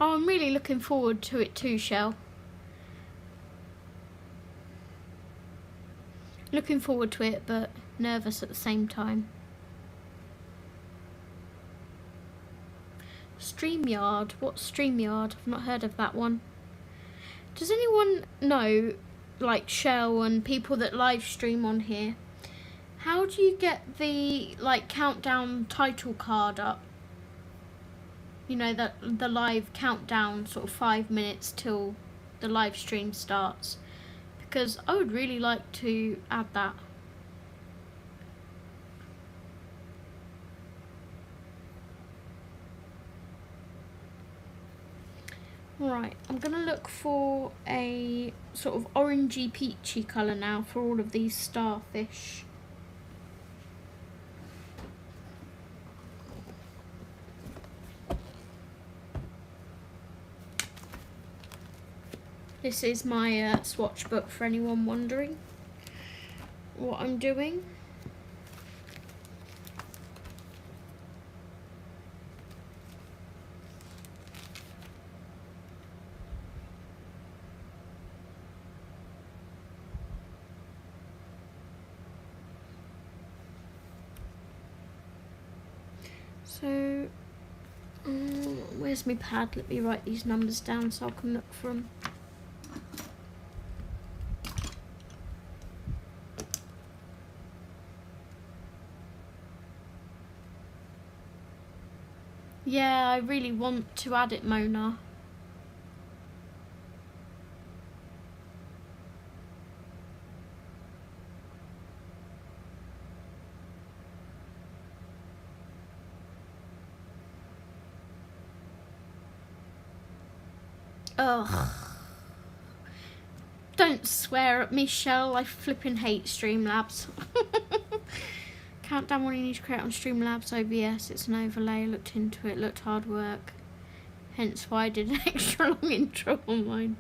Oh, I'm really looking forward to it too, Shell. Looking forward to it, but nervous at the same time. StreamYard. What's StreamYard? I've not heard of that one. Does anyone know, like Shell and people that live stream on here, how do you get the like countdown title card up? You know, the live countdown, sort of 5 minutes till the live stream starts. Because I would really like to add that. Right, I'm going to look for a sort of orangey peachy colour now for all of these starfish. This is my swatch book for anyone wondering what I'm doing. So, where's my pad? Let me write these numbers down so I can look for them. Yeah, I really want to add it, Mona. Ugh. Don't swear at me, Shell. I flipping hate Streamlabs. Countdown what you need to create on Streamlabs OBS. It's an overlay. Looked into it. Looked hard work. Hence why I did an extra long intro on mine.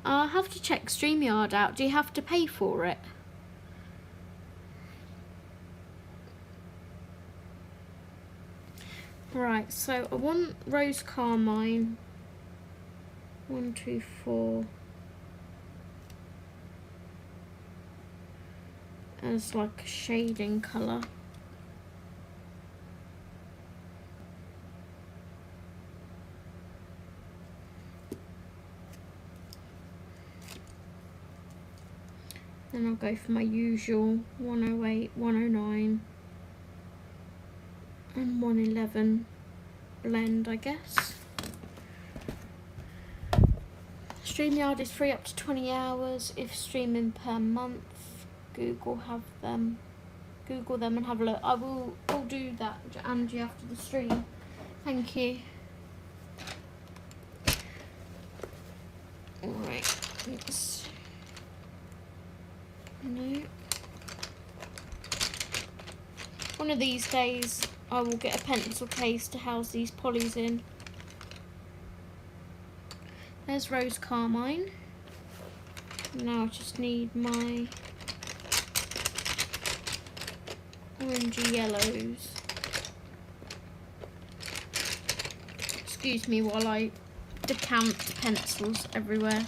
I'll have to check StreamYard out. Do you have to pay for it? Right, so I want Rose Carmine. 1, 2, 4. As like a shading colour. Then I'll go for my usual 108, 109 and 111 blend, I guess. StreamYard is free up to 20 hours if streaming per month. Google them and have a look. I'll do that, Angie, after the stream. Thank you. Alright, let's... No. One of these days I will get a pencil case to house these polys in. There's Rose Carmine. Now I just need my orangey yellows. Excuse me while I decant pencils everywhere.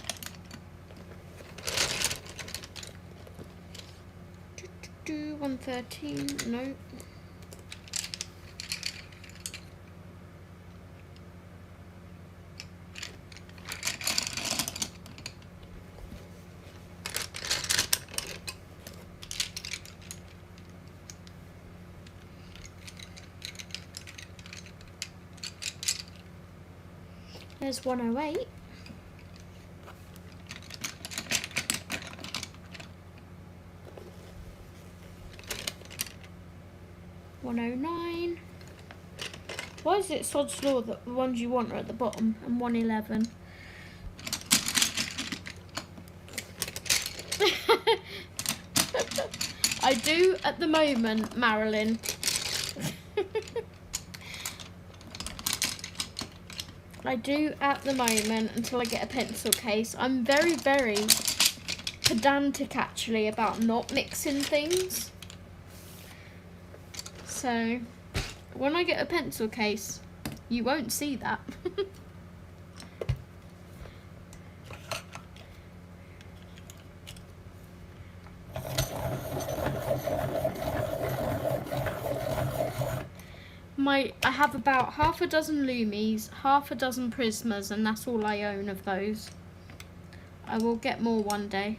113, no. There's 108. $109. Why is it sod's law that the ones you want are at the bottom? And 111. I do at the moment, Marilyn. what I do at the moment until I get a pencil case, I'm very, very pedantic actually about not mixing things. So when I get a pencil case, you won't see that. I have about half a dozen Lumis, half a dozen Prismas, and that's all I own of those. I will get more one day.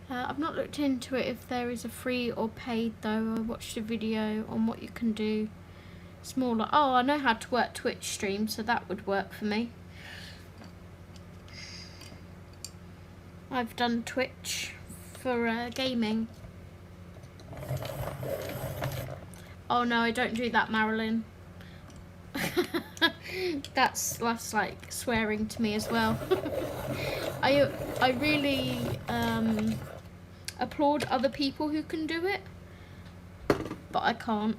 I've not looked into it if there is a free or paid though. I watched a video on what you can do. Smaller. Oh, I know how to work Twitch stream, so that would work for me. I've done Twitch for gaming. Oh no, I don't do that, Marilyn. that's like swearing to me as well. I really applaud other people who can do it, but I can't.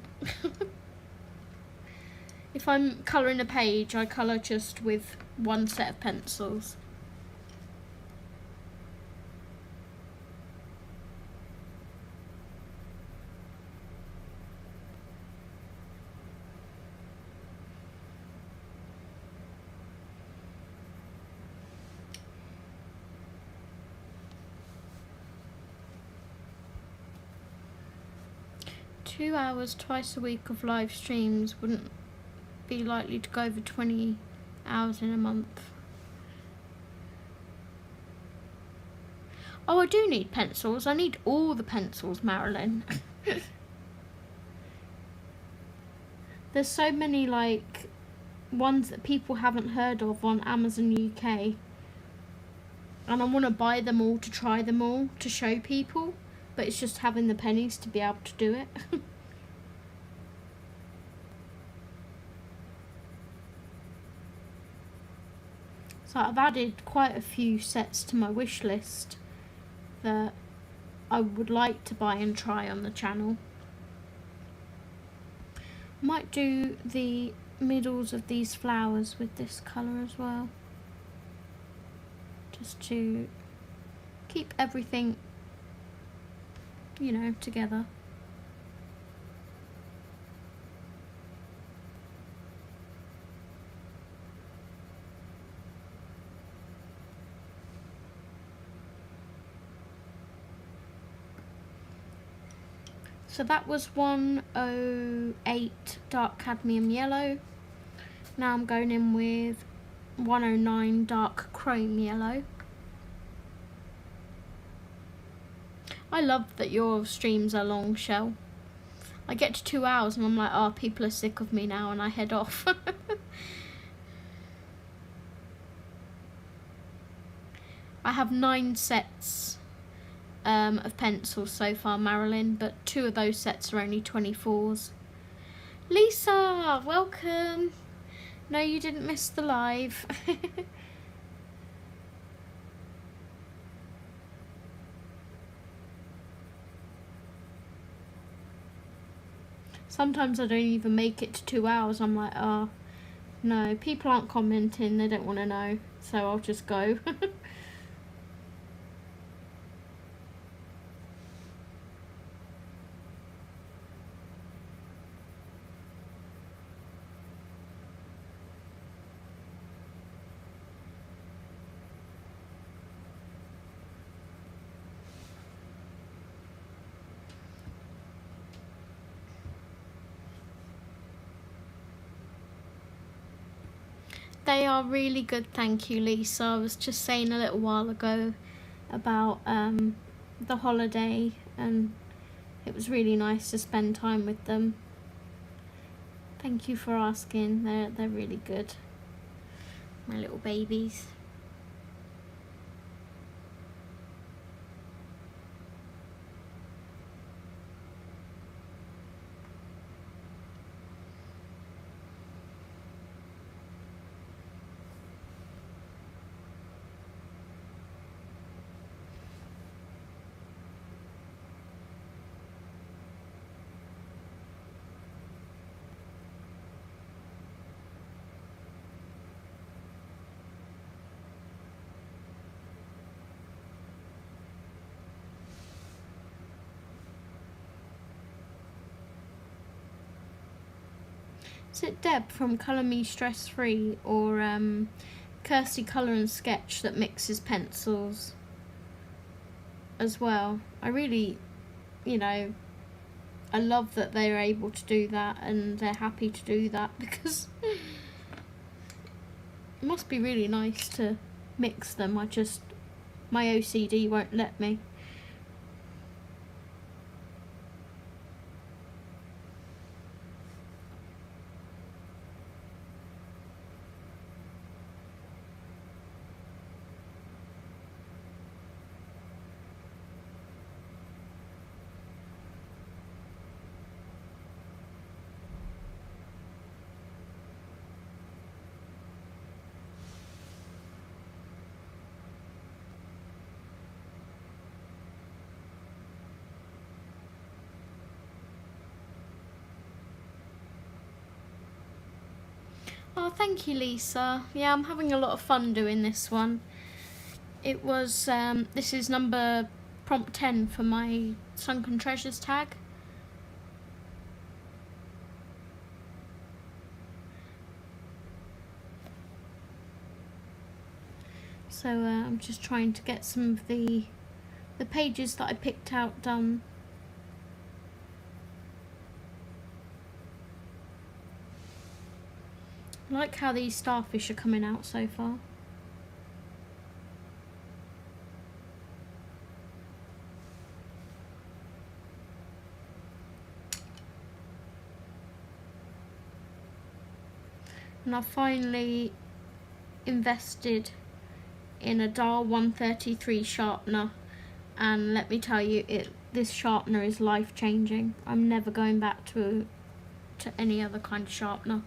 If I'm colouring a page, I colour just with one set of pencils. Two hours twice a week of live streams wouldn't be likely to go over 20 hours in a month. Oh, I do need pencils. I need all the pencils, Marilyn. There's so many like ones that people haven't heard of on Amazon UK, and I want to buy them all to try them all to show people, but it's just having the pennies to be able to do it. So I've added quite a few sets to my wish list that I would like to buy and try on the channel. Might do the middles of these flowers with this colour as well, just to keep everything, you know, together. So that was 108 dark cadmium yellow. Now I'm going in with 109 dark chrome yellow. I love that your streams are long, Shell. I get to 2 hours and I'm like, oh, people are sick of me now, and I head off. I have 9 sets of pencils so far, Marilyn, but 2 of those sets are only 24s. Lisa, welcome. No, you didn't miss the live. Sometimes I don't even make it to 2 hours. I'm like, oh, no, people aren't commenting, they don't want to know, so I'll just go. They are really good, thank you, Lisa. I was just saying a little while ago about the holiday, and it was really nice to spend time with them. Thank you for asking. They're really good, my little babies. Is it Deb from Colour Me Stress Free, or Kirsty Colour and Sketch that mixes pencils as well? I really, you know, I love that they're able to do that and they're happy to do that, because it must be really nice to mix them. My OCD won't let me. Oh, thank you, Lisa. Yeah, I'm having a lot of fun doing this one. It was, this is prompt 10 for my Sunken Treasures tag. So I'm just trying to get some of the pages that I picked out done. I like how these starfish are coming out so far. And I finally invested in a DAR 133 sharpener, and let me tell you, this sharpener is life-changing. I'm never going back to any other kind of sharpener.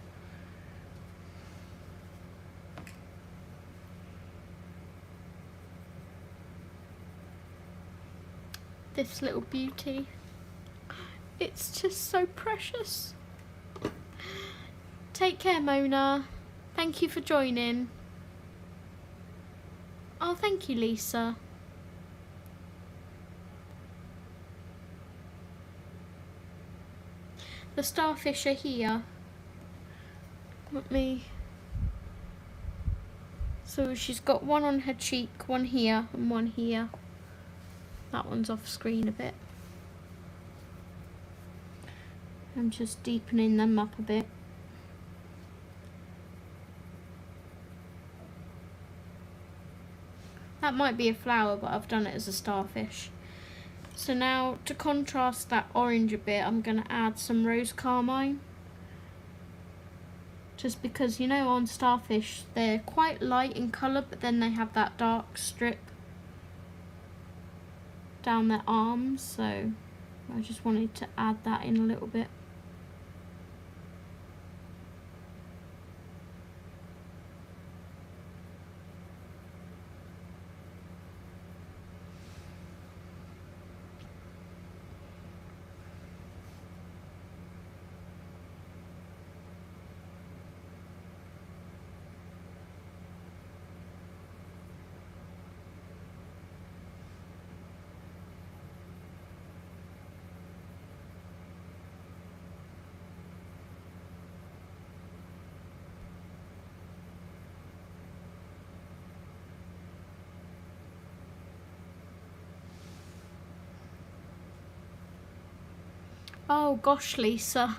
This little beauty, it's just so precious. Take care, Mona. Thank you for joining. Oh, thank you, Lisa. The starfish are here. So she's got one on her cheek, one here, and one here. That one's off screen a bit. I'm just deepening them up a bit. That might be a flower, but I've done it as a starfish. So now, to contrast that orange a bit, I'm going to add some rose carmine. Just because, you know, on starfish, they're quite light in colour, but then they have that dark strip down their arms, so I just wanted to add that in a little bit. Oh gosh, Lisa.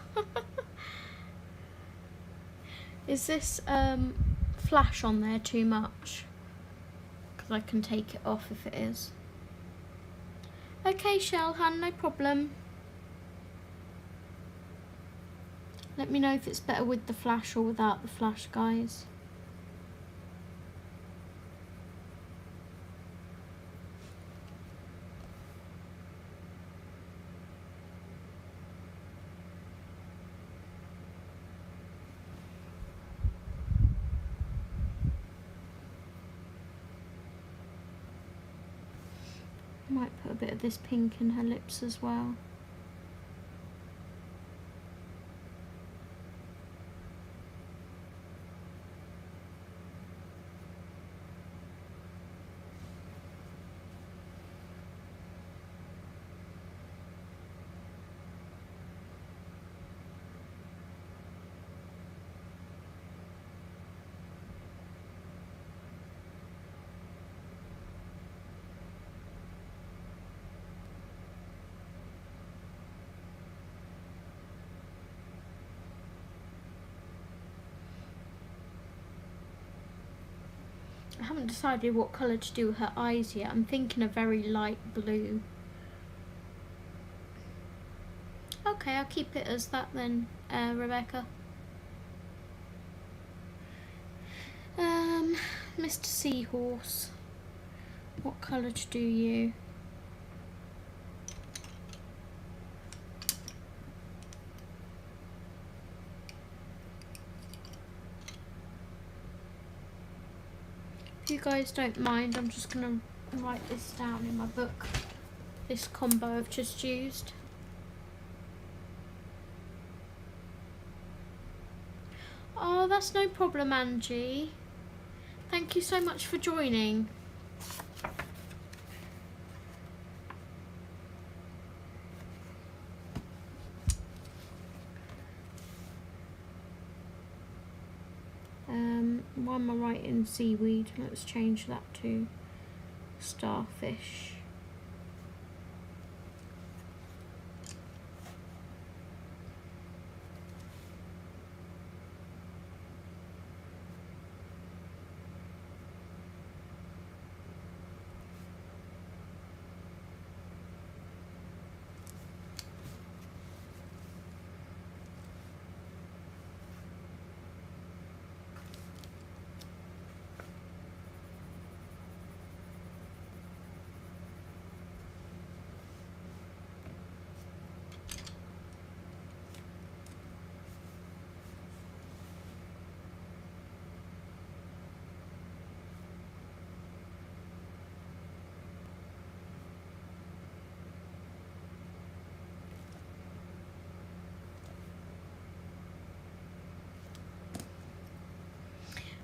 Is this flash on there too much? Because I can take it off if it is. Okay, Shellhan, no problem. Let me know if it's better with the flash or without the flash, guys. Might put a bit of this pink in her lips as well. I haven't decided what colour to do with her eyes yet. I'm thinking a very light blue. Okay, I'll keep it as that then, Rebecca. Mr. Seahorse, what colour to do you? If you guys don't mind, I'm just going to write this down in my book, this combo I've just used. Oh, that's no problem, Angie. Thank you so much for joining. Why am I writing seaweed? Let's change that to starfish.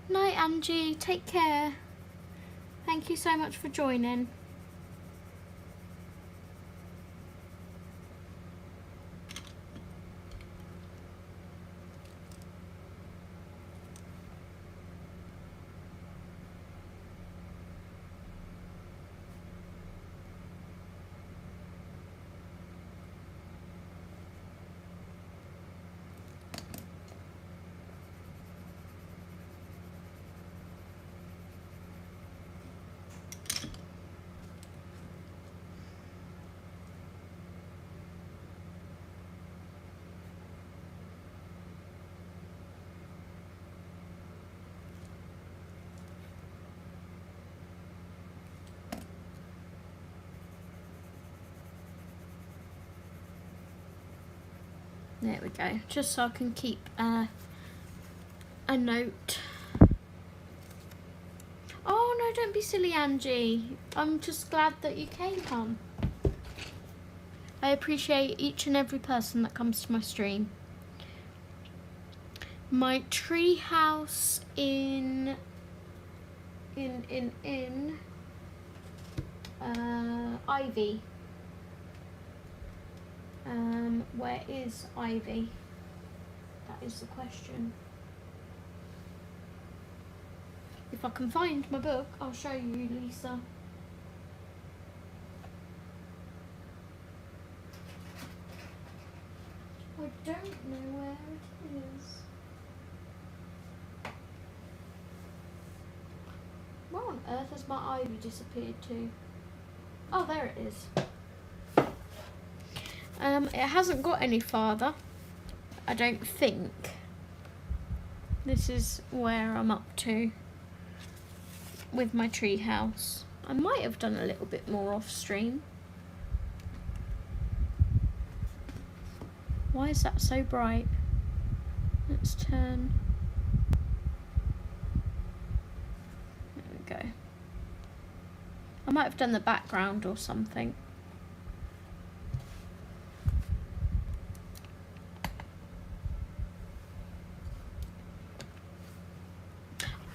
Night, Angie. Take care. Thank you so much for joining. There we go, just so I can keep a note. Oh no, don't be silly, Angie. I'm just glad that you came, hon. I appreciate each and every person that comes to my stream. My tree house in Ivy. Where is Ivy? That is the question. If I can find my book, I'll show you, Lisa. I don't know where it is. Where on earth has my ivy disappeared to? Oh, there it is. It hasn't got any farther, I don't think. This is where I'm up to with my tree house. I might have done a little bit more off stream. Why is that so bright? Let's turn. There we go. I might have done the background or something.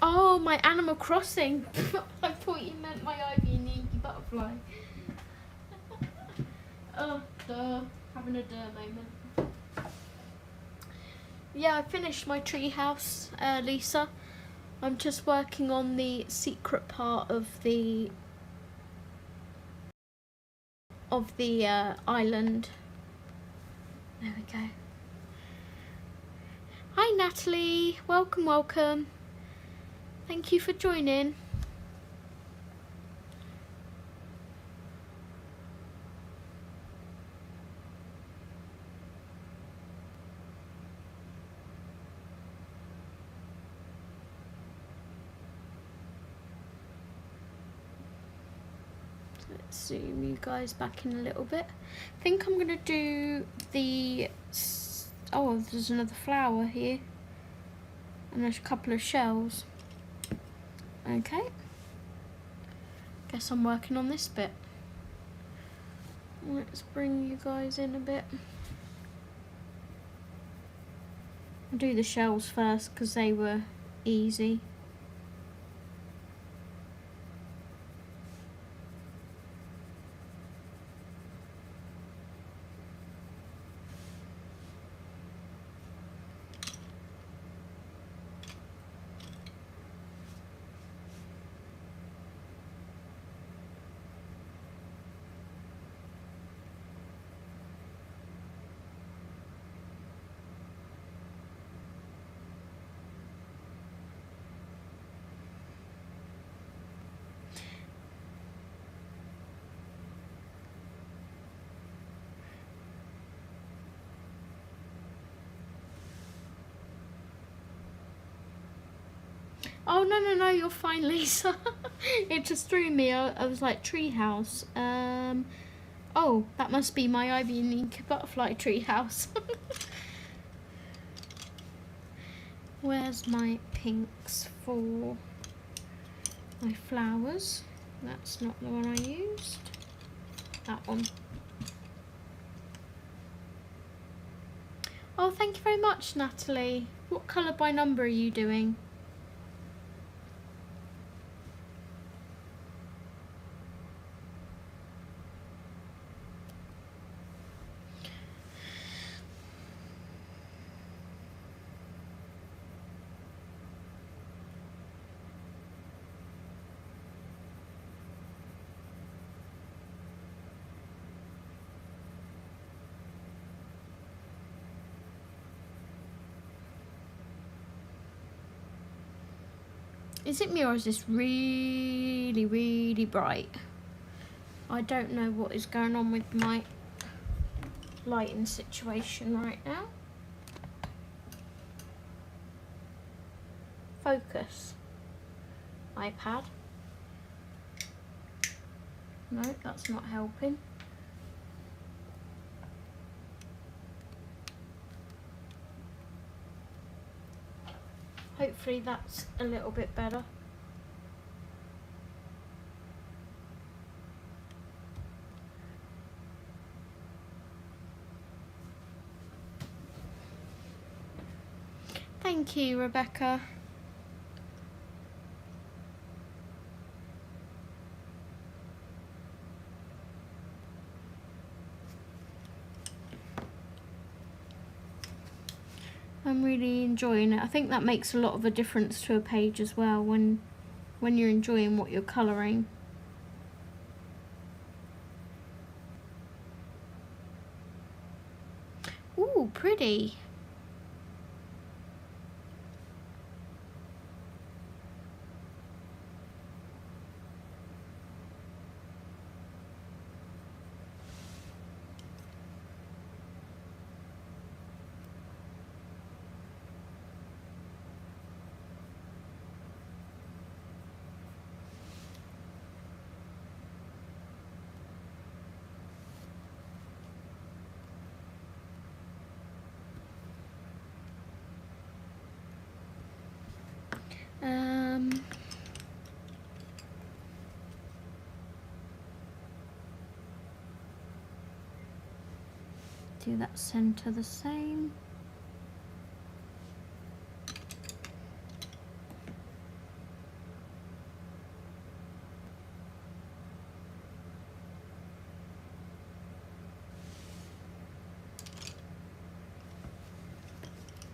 Oh, my Animal Crossing. I thought you meant my Ivy and Inky butterfly. Oh, duh. Having a duh moment. Yeah, I finished my treehouse, Lisa. I'm just working on the secret part of the island. There we go. Hi, Natalie. Welcome, welcome. Thank you for joining. Let's zoom you guys back in a little bit. I think I'm going to do the... Oh, there's another flower here. And there's a couple of shells. Okay. Guess I'm working on this bit. Let's bring you guys in a bit. I'll do the shells first because they were easy. Oh, no, you're fine, Lisa. It just threw me. I was like, treehouse. Oh, that must be my ivy and ink butterfly treehouse. Where's my pinks for my flowers? That's not the one I used. That one. Oh, thank you very much, Natalie. What colour by number are you doing? Is it me or is this really, really bright? I don't know what is going on with my lighting situation right now. Focus. iPad. No, that's not helping. Hopefully that's a little bit better. Thank you, Rebecca. I'm really enjoying it. I think that makes a lot of a difference to a page as well when you're enjoying what you're colouring. Ooh, pretty. Do that centre the same.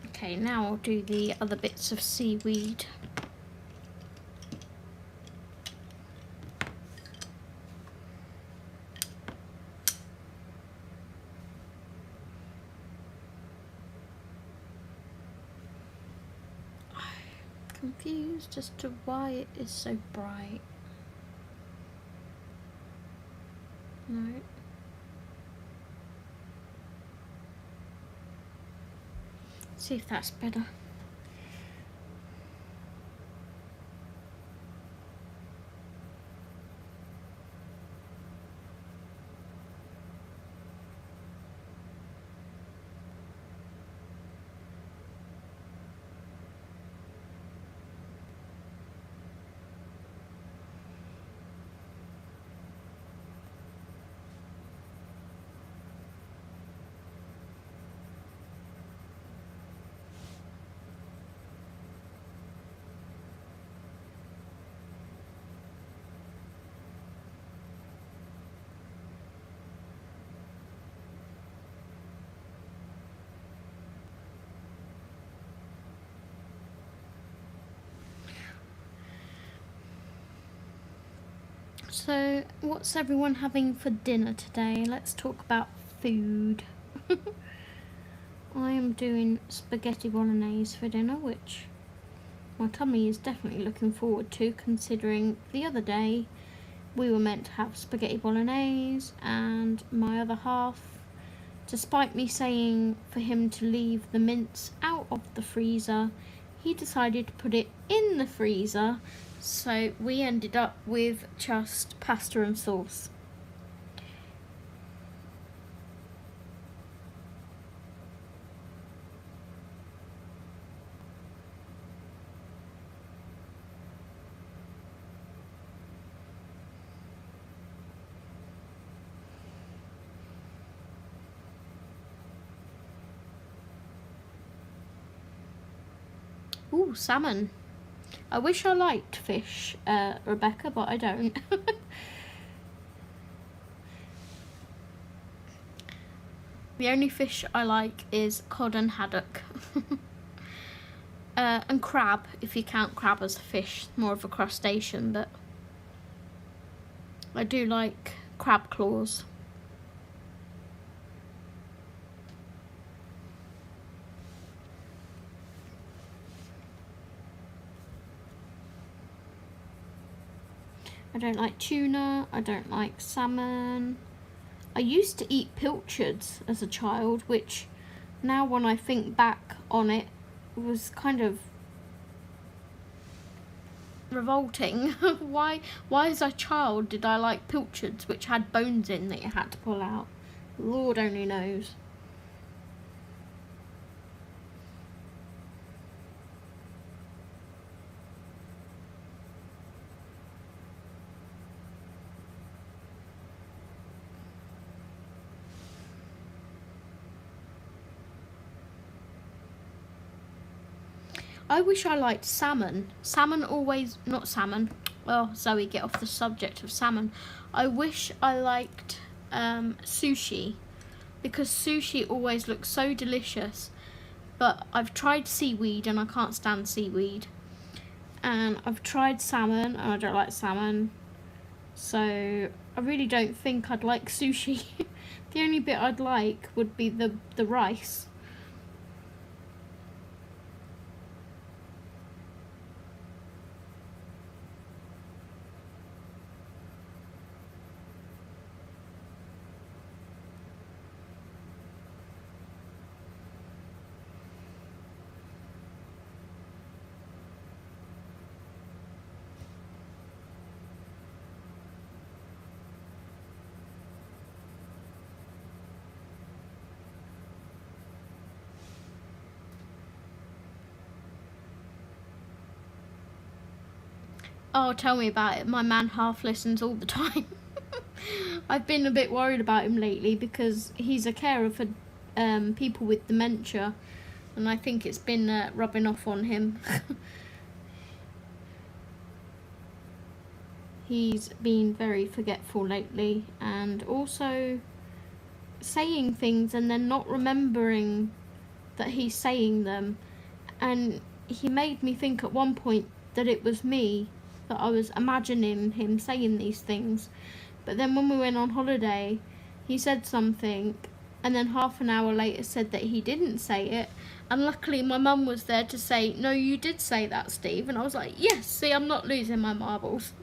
Okay, now I'll do the other bits of seaweed. Confused as to why it is so bright. No. See if that's better. So, what's everyone having for dinner today? Let's talk about food. I am doing spaghetti bolognese for dinner, which my tummy is definitely looking forward to, considering the other day we were meant to have spaghetti bolognese and my other half, despite me saying for him to leave the mince out of the freezer, he decided to put it in the freezer, so we ended up with just pasta and sauce. Ooh, salmon. I wish I liked fish, Rebecca, but I don't. The only fish I like is cod and haddock. And crab, if you count crab as a fish, more of a crustacean, but I do like crab claws. I don't like tuna, I don't like salmon. I used to eat pilchards as a child, which now when I think back on it, was kind of revolting. Why as a child did I like pilchards which had bones in that you had to pull out? Lord only knows. I wish I liked salmon. Salmon always, not salmon. Well, Zoe, get off the subject of salmon. I wish I liked sushi, because sushi always looks so delicious. But I've tried seaweed and I can't stand seaweed. And I've tried salmon and I don't like salmon. So I really don't think I'd like sushi. The only bit I'd like would be the rice. Oh, tell me about it. My man half listens all the time. I've been a bit worried about him lately because he's a carer for people with dementia, and I think it's been rubbing off on him. He's been very forgetful lately, and also saying things and then not remembering that he's saying them. And he made me think at one point that it was me, that I was imagining him saying these things. But then when we went on holiday, he said something and then half an hour later said that he didn't say it, and luckily my mum was there to say, no, you did say that, Steve. And I was like, yes, see, I'm not losing my marbles.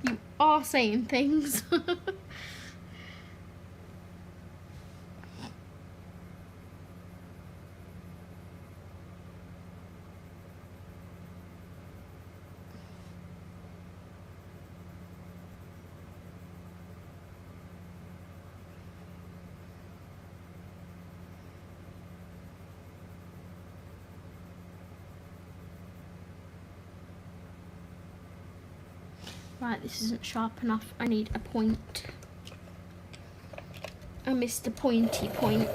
You are saying things. Right, this isn't sharp enough. I need a point. I missed a pointy point.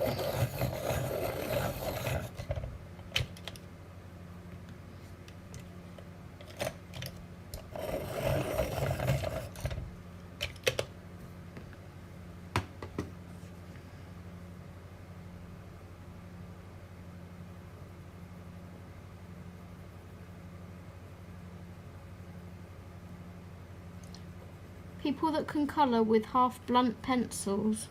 People that can colour with half blunt pencils,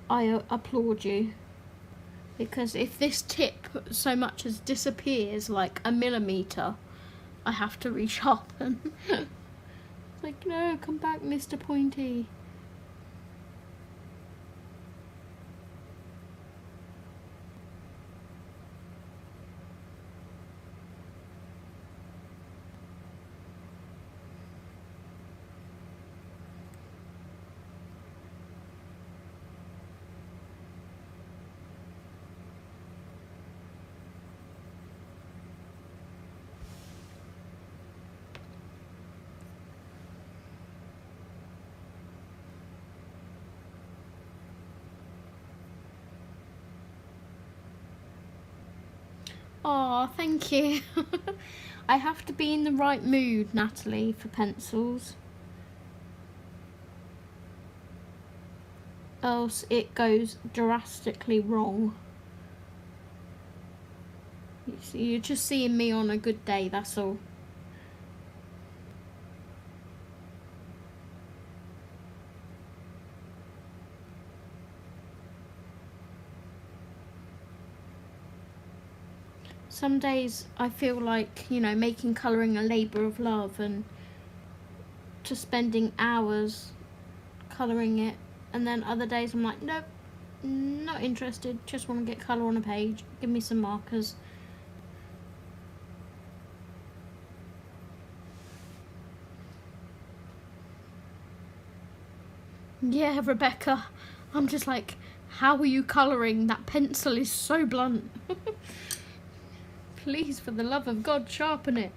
I applaud you. Because if this tip so much as disappears like a millimetre, I have to resharpen. It's like, no, come back, Mr. Pointy. Oh, thank you. I have to be in the right mood, Natalie, for pencils. Else it goes drastically wrong. You're just seeing me on a good day, that's all. Some days I feel like, you know, making colouring a labour of love and just spending hours colouring it, and then other days I'm like, nope, not interested, just want to get colour on a page, give me some markers. Yeah, Rebecca, I'm just like, how are you colouring? That pencil is so blunt. Please, for the love of God, sharpen it.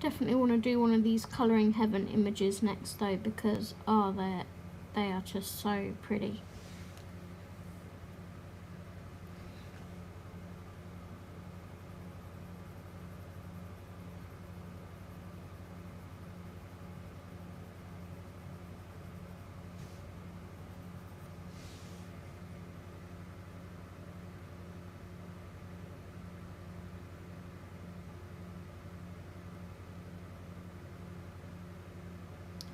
Definitely want to do one of these colouring heaven images next though, because they are just so pretty.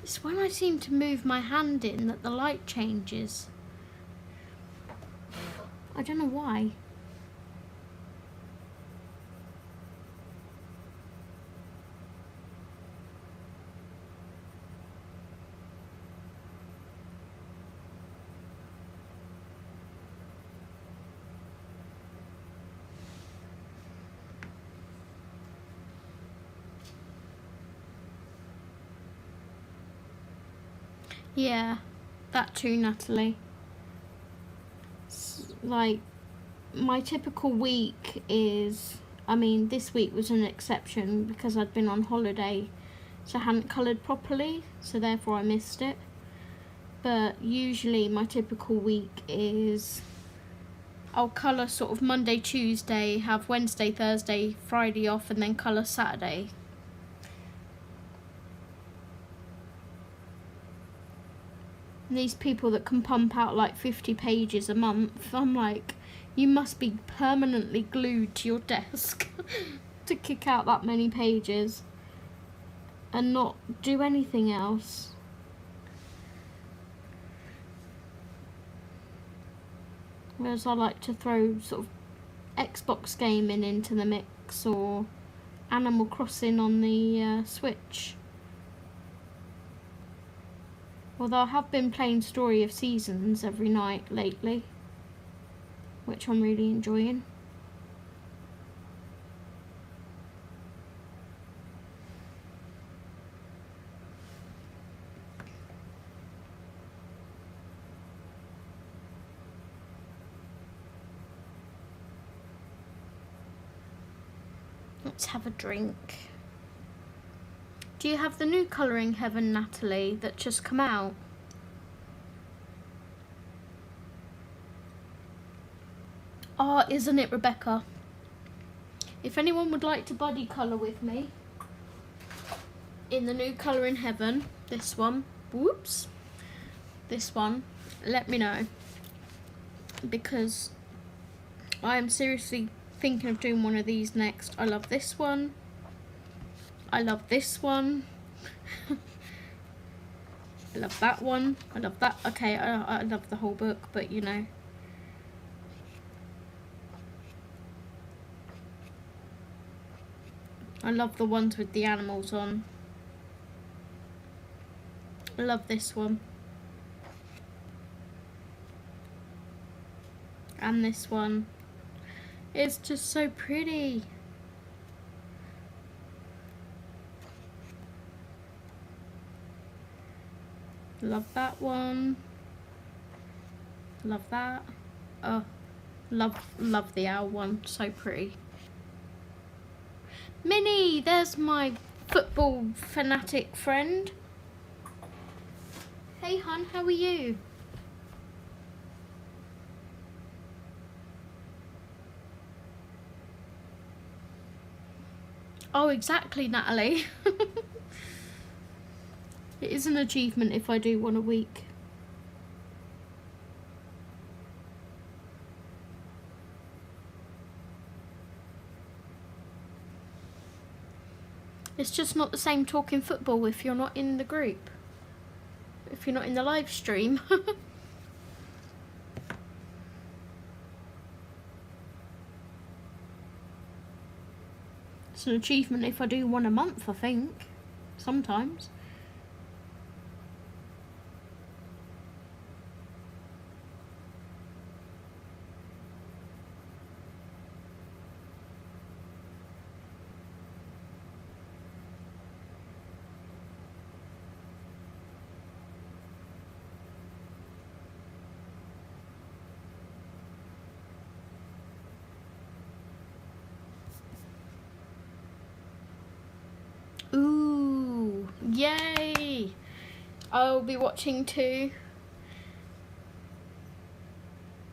It's when I seem to move my hand in that the light changes. I don't know why. Yeah, that too, Natalie. Like, my typical week is, I mean, this week was an exception because I'd been on holiday, so I hadn't coloured properly, so therefore I missed it. But usually my typical week is, I'll colour sort of Monday, Tuesday, have Wednesday, Thursday, Friday off, and then colour Saturday. And these people that can pump out like 50 pages a month, I'm like, you must be permanently glued to your desk to kick out that many pages and not do anything else. Whereas I like to throw sort of Xbox gaming into the mix, or Animal Crossing on the Switch. Although I have been playing Story of Seasons every night lately, which I'm really enjoying. Let's have a drink. Do you have the new Colouring Heaven, Natalie, that just come out? Oh, isn't it, Rebecca? If anyone would like to buddy colour with me in the new Colouring Heaven, this one, whoops, this one, let me know, because I am seriously thinking of doing one of these next. I love this one. I love this one. I love that one. I love that. Okay, I love the whole book, but you know. I love the ones with the animals on. I love this one. And this one. It's just so pretty. Love that one. Love that. Oh, love the owl one. So pretty. Minnie, there's my football fanatic friend. Hey hun, how are you? Oh, exactly, Natalie. It is an achievement if I do one a week. It's just not the same talking football if you're not in the group. If you're not in the live stream. It's an achievement if I do one a month, I think. Sometimes. Ooh, yay! I'll be watching too.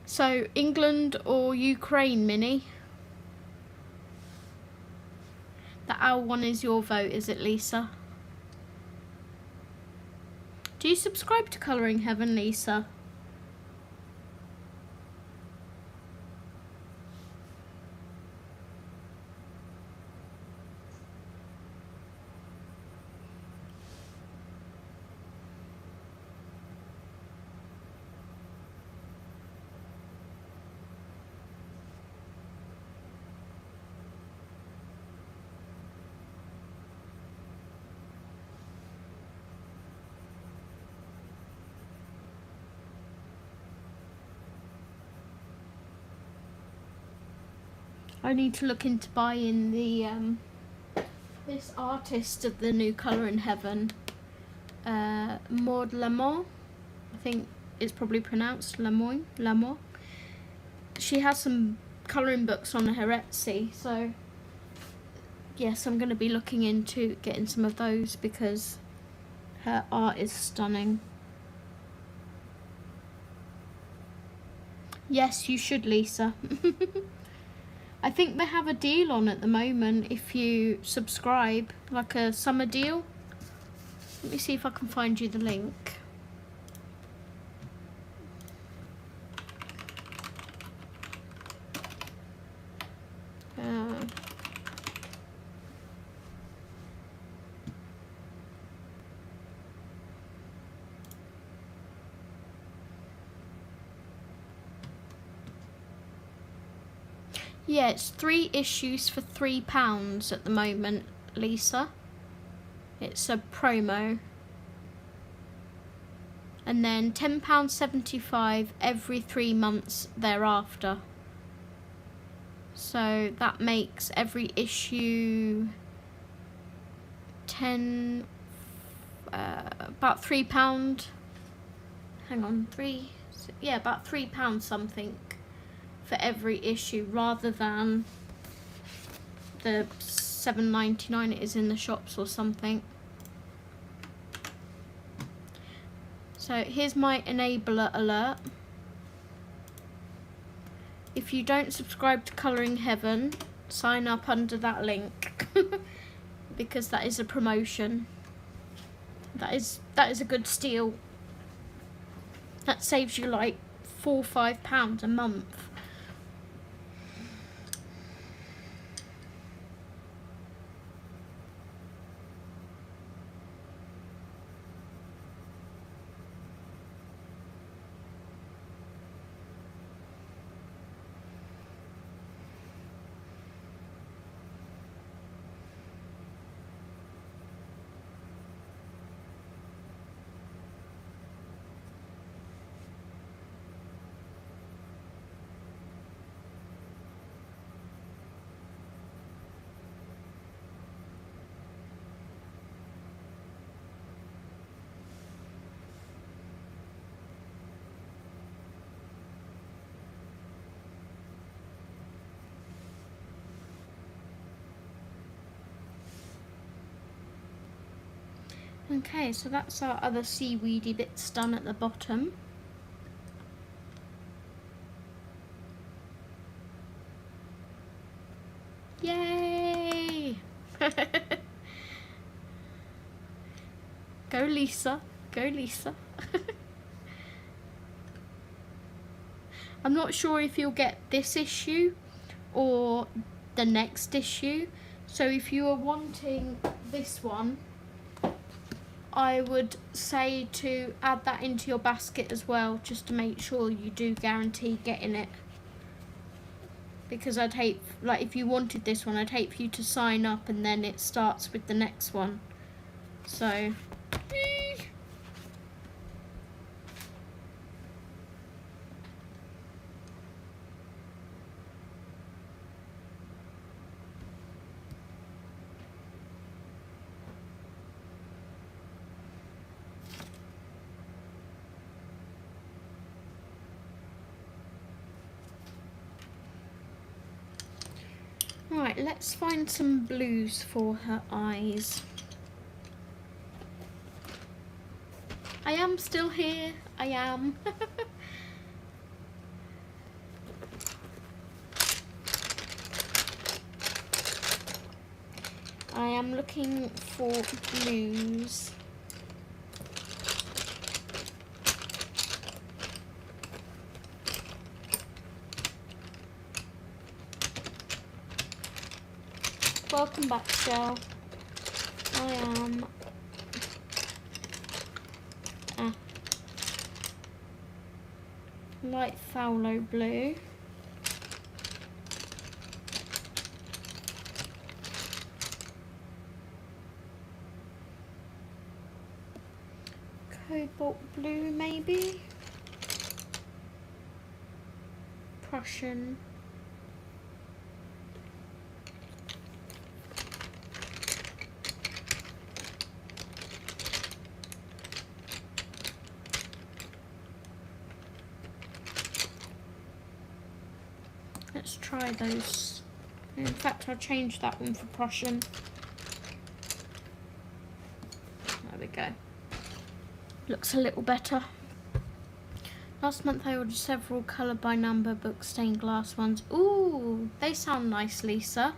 So, England or Ukraine, Minnie? The owl one is your vote, is it, Lisa? Do you subscribe to Colouring Heaven, Lisa? I need to look into buying the this artist of the new Colouring Heaven, Maud Lamont. I think it's probably pronounced Lamont. She has some colouring books on her Etsy, so yes, I'm going to be looking into getting some of those because her art is stunning. Yes, you should, Lisa. I think they have a deal on at the moment if you subscribe, like a summer deal. Let me see if I can find you the link. Yeah, it's 3 issues for £3 at the moment, Lisa. It's a promo. And then £10.75 every 3 months thereafter. So that makes every issue about £3. Hang on, about £3 something for every issue, rather than the £7.99 it is in the shops or something. So here's my enabler alert. If you don't subscribe to Colouring Heaven, sign up under that link because that is a promotion. That is a good steal. That saves you like £4 or £5 a month. Okay, so that's our other seaweedy bits done at the bottom. Yay! Go Lisa, go Lisa. I'm not sure if you'll get this issue or the next issue, so if you are wanting this one, I would say to add that into your basket as well, just to make sure you do guarantee getting it. Because I'd hate, like if you wanted this one, I'd hate for you to sign up and then it starts with the next one. So, right, let's find some blues for her eyes. I am still here, I am. I am looking for blues. Welcome back, Shell. I am light phthalo blue. Cobalt blue, maybe. Prussian. Let's try those. In fact, I'll change that one for Prussian. There we go. Looks a little better. Last month I ordered several colour by number book stained glass ones. Ooh, they sound nice, Lisa.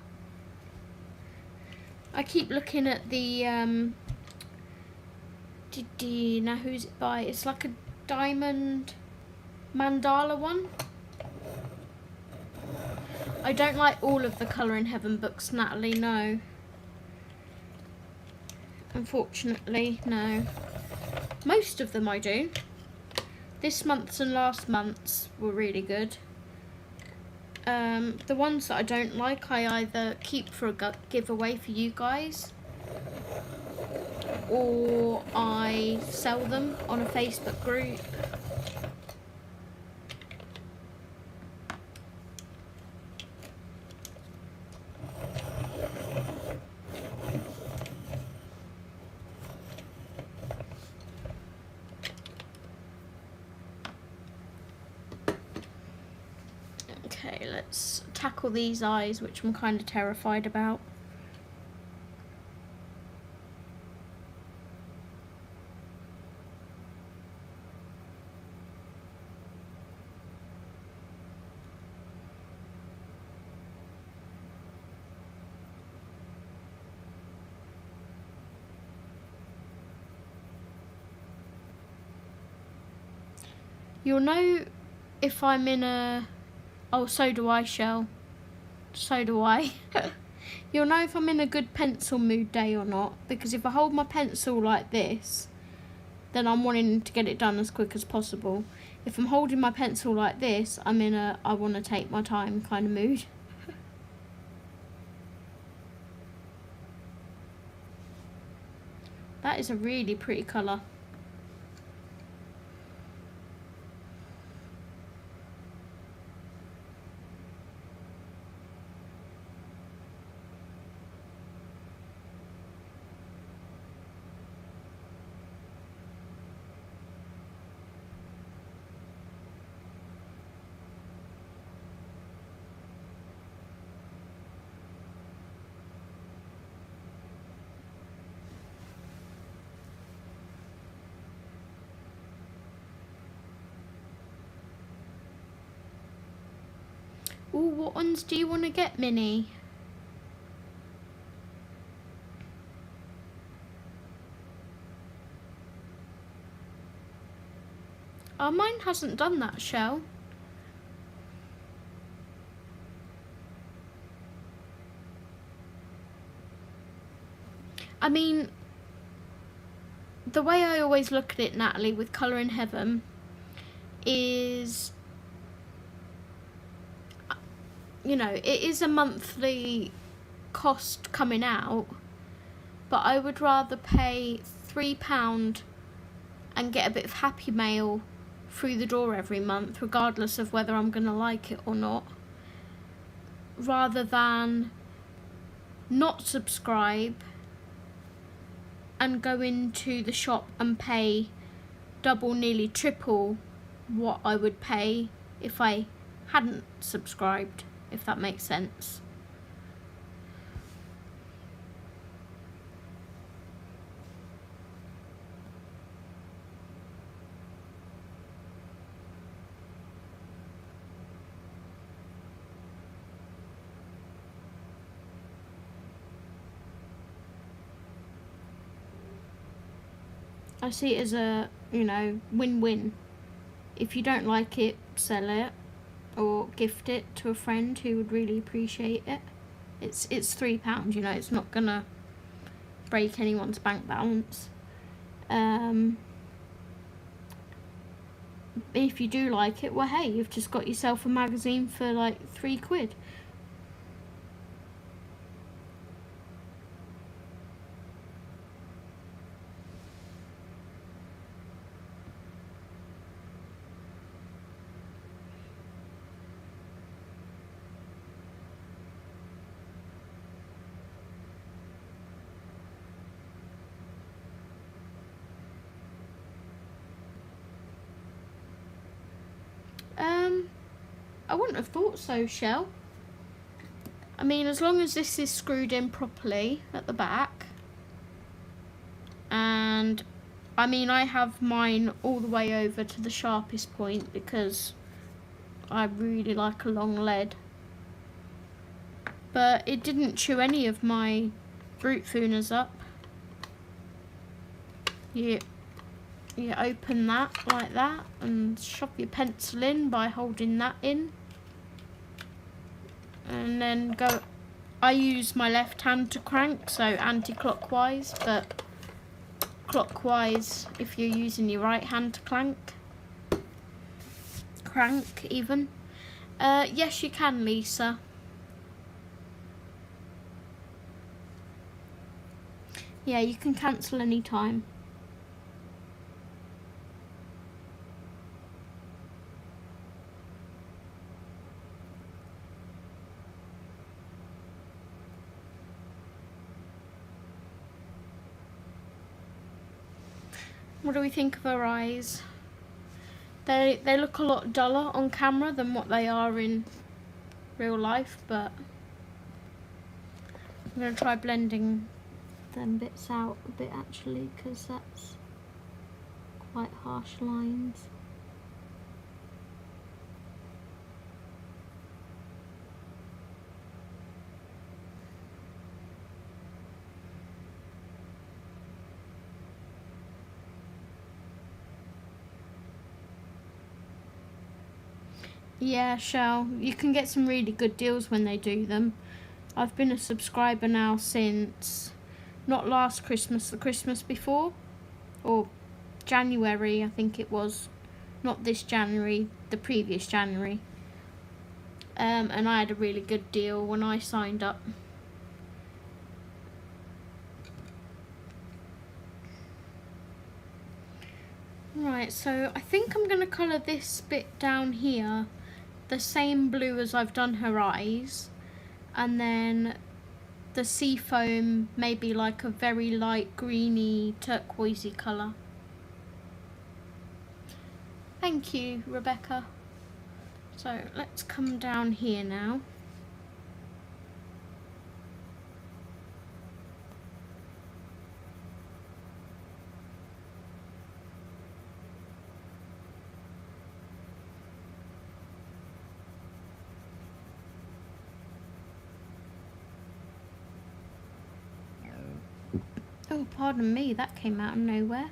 I keep looking at the do you know who's it by? It's like a diamond mandala one. I don't like all of the Colouring Heaven books, Natalie, no. Unfortunately, no. Most of them I do. This month's and last month's were really good. The ones that I don't like, I either keep for a giveaway for you guys, or I sell them on a Facebook group. Okay, let's tackle these eyes, which I'm kind of terrified about. You'll know if I'm in a... Oh, so do I, Shell. So do I. You'll know if I'm in a good pencil mood day or not, because if I hold my pencil like this, then I'm wanting to get it done as quick as possible. If I'm holding my pencil like this, I'm in a I want to take my time kind of mood. That is a really pretty colour. Ooh, what ones do you want to get, Minnie? Oh, mine hasn't done that, Shell. I mean, the way I always look at it, Natalie, with Colour in Heaven is, you know, it is a monthly cost coming out, but I would rather pay £3 and get a bit of Happy Mail through the door every month, regardless of whether I'm going to like it or not, rather than not subscribe and go into the shop and pay double, nearly triple what I would pay if I hadn't subscribed, if that makes sense. I see it as a, you know, win-win. If you don't like it, sell it or gift it to a friend who would really appreciate it. It's £3, you know, it's not gonna break anyone's bank balance. If you do like it, well, hey, you've just got yourself a magazine for like £3. I wouldn't have thought so, Shell. I mean, as long as this is screwed in properly at the back, and I mean, I have mine all the way over to the sharpest point because I really like a long lead, but it didn't chew any of my brute fooners up. You open that like that and shove your pencil in by holding that in, and then go. I use my left hand to crank, so anti-clockwise, but clockwise if you're using your right hand to crank even. Yes, you can, Lisa. Yeah, you can cancel any time. What do we think of her eyes? They look a lot duller on camera than what they are in real life, but I'm going to try blending them bits out a bit actually, because that's quite harsh lines. Yeah, Shell. You can get some really good deals when they do them. I've been a subscriber now since not last Christmas, the Christmas before, or January, I think it was. Not this January, the previous January. And I had a really good deal when I signed up. Right, so I think I'm going to colour this bit down here the same blue as I've done her eyes, and then the sea foam maybe like a very light greeny turquoisey colour. Thank you, Rebecca. So let's come down here now. Oh, pardon me, that came out of nowhere.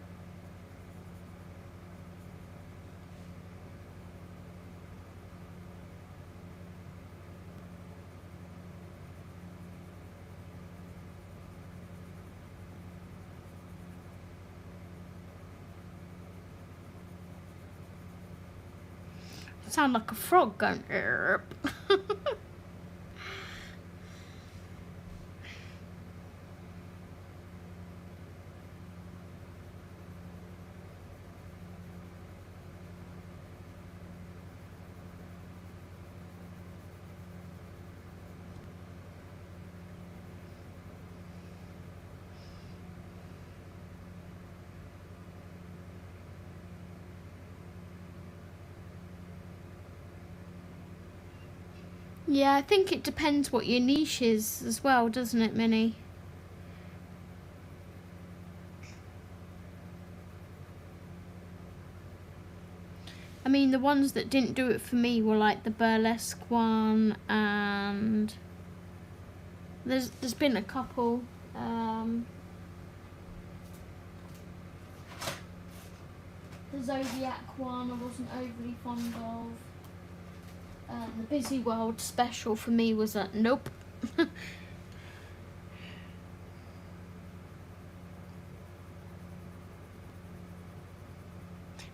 Sound like a frog going erp. Yeah, I think it depends what your niche is as well, doesn't it, Minnie? I mean, the ones that didn't do it for me were like the burlesque one, and there's been a couple. The Zodiac one I wasn't overly fond of. The Busy World special for me was a nope.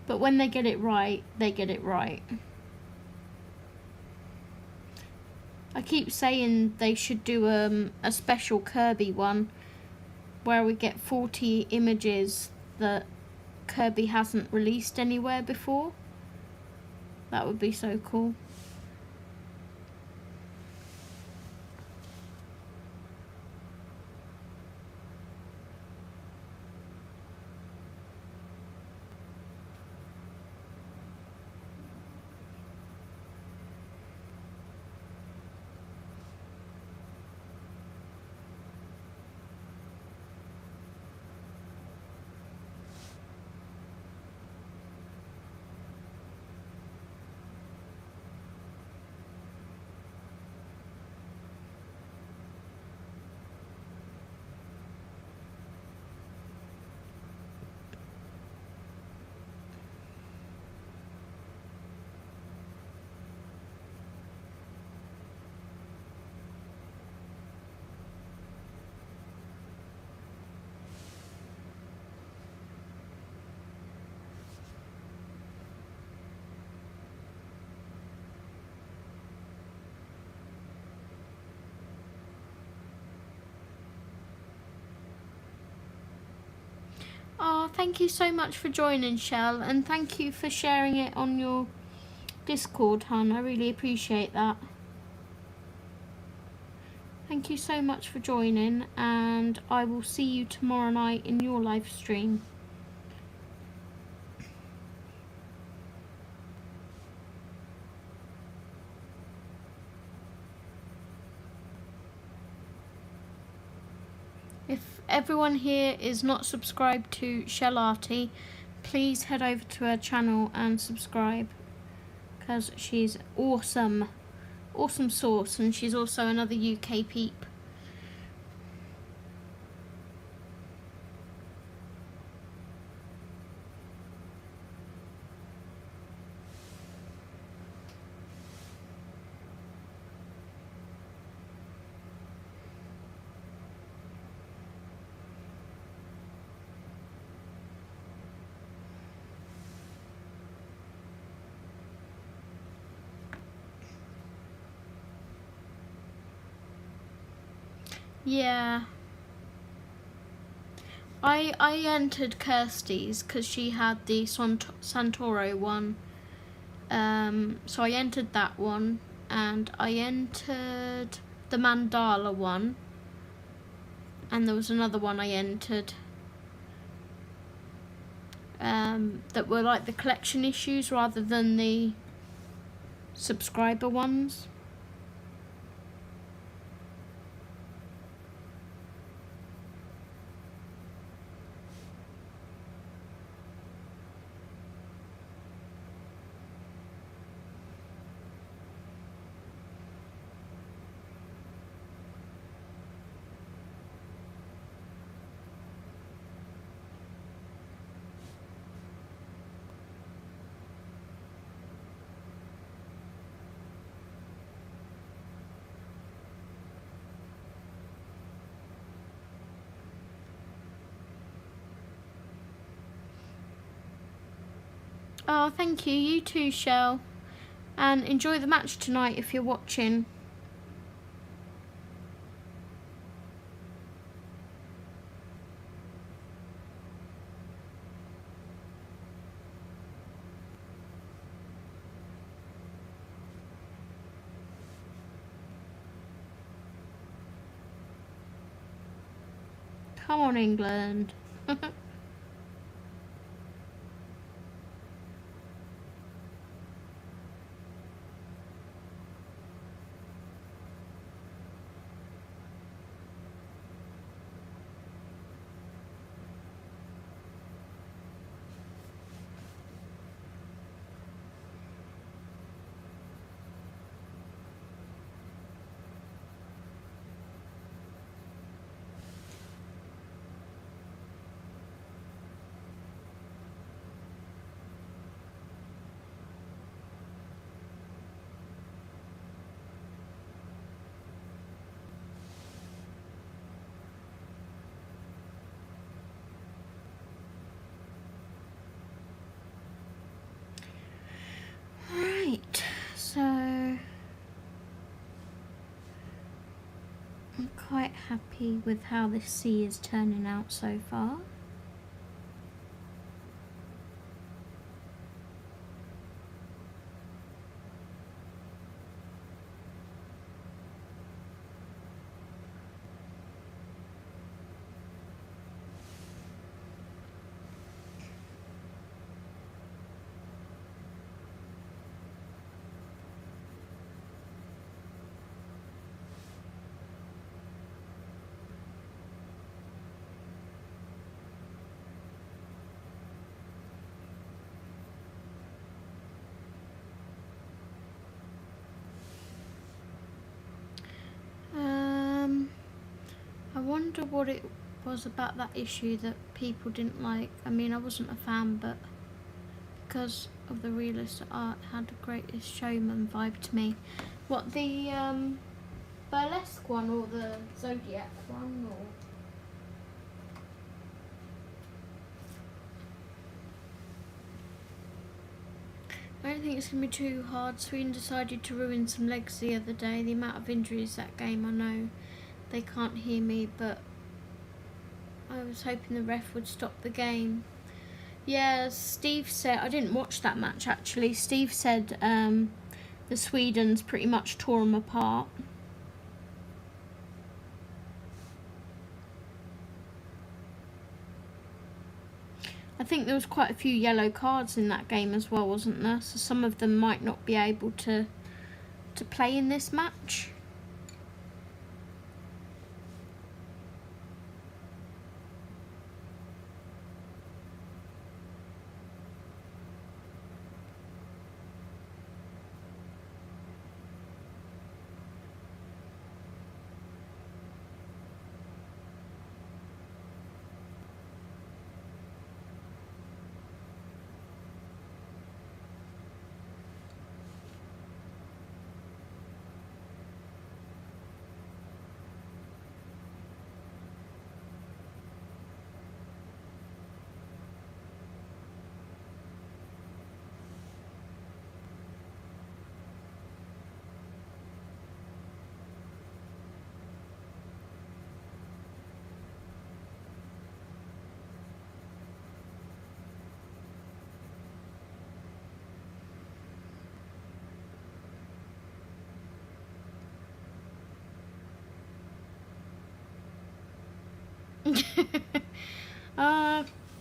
But when they get it right, they get it right. I keep saying they should do a special Kirby one where we get 40 images that Kirby hasn't released anywhere before. That would be so cool. Oh, thank you so much for joining, Shell, and thank you for sharing it on your Discord, hon. I really appreciate that. Thank you so much for joining, and I will see you tomorrow night in your live stream. If everyone here is not subscribed to Shell Arty, please head over to her channel and subscribe, because she's awesome. Awesome sauce, and she's also another UK peep. Yeah. I entered Kirsty's because she had the Santoro one. So I entered that one, and I entered the Mandala one, and there was another one I entered that were like the collection issues rather than the subscriber ones. Oh, thank you. You too, Shell. And enjoy the match tonight if you're watching. Come on, England. Right, so I'm quite happy with how this sea is turning out so far. I wonder what it was about that issue that people didn't like. I mean, I wasn't a fan, but because of the realist art, had a Greatest Showman vibe to me. What, the burlesque one or the Zodiac one? Or I don't think it's going to be too hard. Sweden decided to ruin some legs the other day. The amount of injuries that game, I know they can't hear me, but I was hoping the ref would stop the game. Yeah, Steve said, I didn't watch that match actually, Steve said the Sweden's pretty much tore them apart. I think there was quite a few yellow cards in that game as well, wasn't there? So some of them might not be able to play in this match.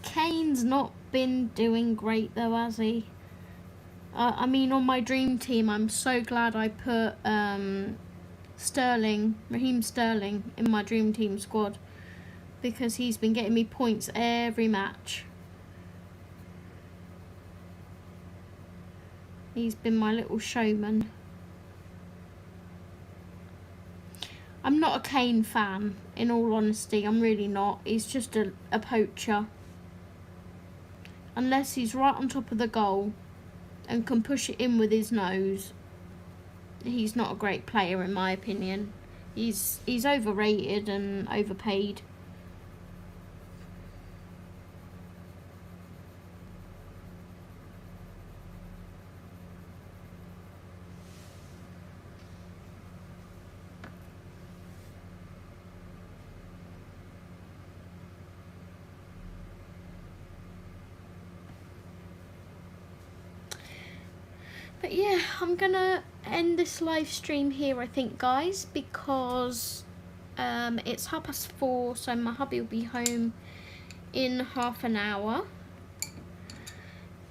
Kane's not been doing great though, has he? I mean, on my dream team, I'm so glad I put Raheem Sterling in my dream team squad, because he's been getting me points every match. He's been my little showman. I'm not a Kane fan, in all honesty. I'm really not. He's just a poacher. Unless he's right on top of the goal and can push it in with his nose, he's not a great player in my opinion. He's overrated and overpaid. But yeah, I'm gonna end this live stream here, I think, guys, because it's 4:30, so my hubby will be home in half an hour.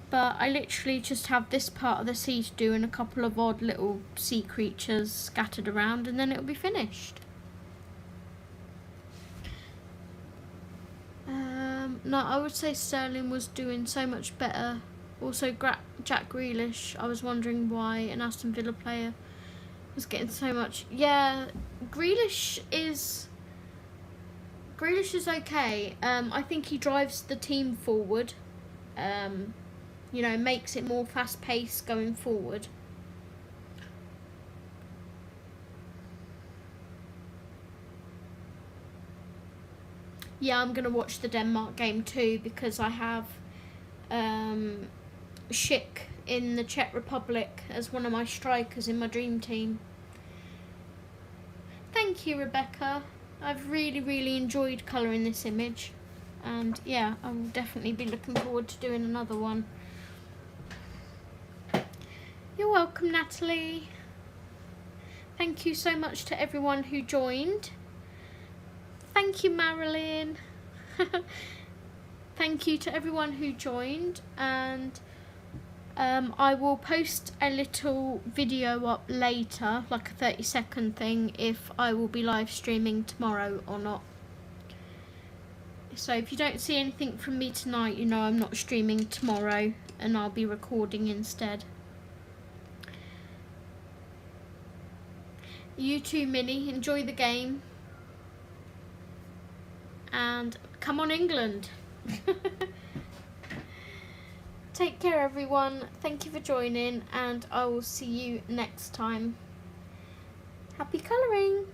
But I literally just have this part of the sea to do and a couple of odd little sea creatures scattered around, and then it'll be finished. No, I would say Sterling was doing so much better. Also, Jack Grealish, I was wondering why an Aston Villa player was getting so much. Yeah, Grealish is okay. I think he drives the team forward. You know, makes it more fast-paced going forward. Yeah, I'm going to watch the Denmark game too, because I have Schick in the Czech Republic as one of my strikers in my dream team. Thank you, Rebecca. I've really enjoyed colouring this image, and yeah, I will definitely be looking forward to doing another one. You're welcome, Natalie. Thank you so much to everyone who joined. Thank you, Marilyn. Thank you to everyone who joined, and I will post a little video up later, like a 30-second thing, if I will be live streaming tomorrow or not. So if you don't see anything from me tonight, you know I'm not streaming tomorrow, and I'll be recording instead. You too, Minnie. Enjoy the game. And come on, England. Take care, everyone. Thank you for joining, and I will see you next time. Happy colouring.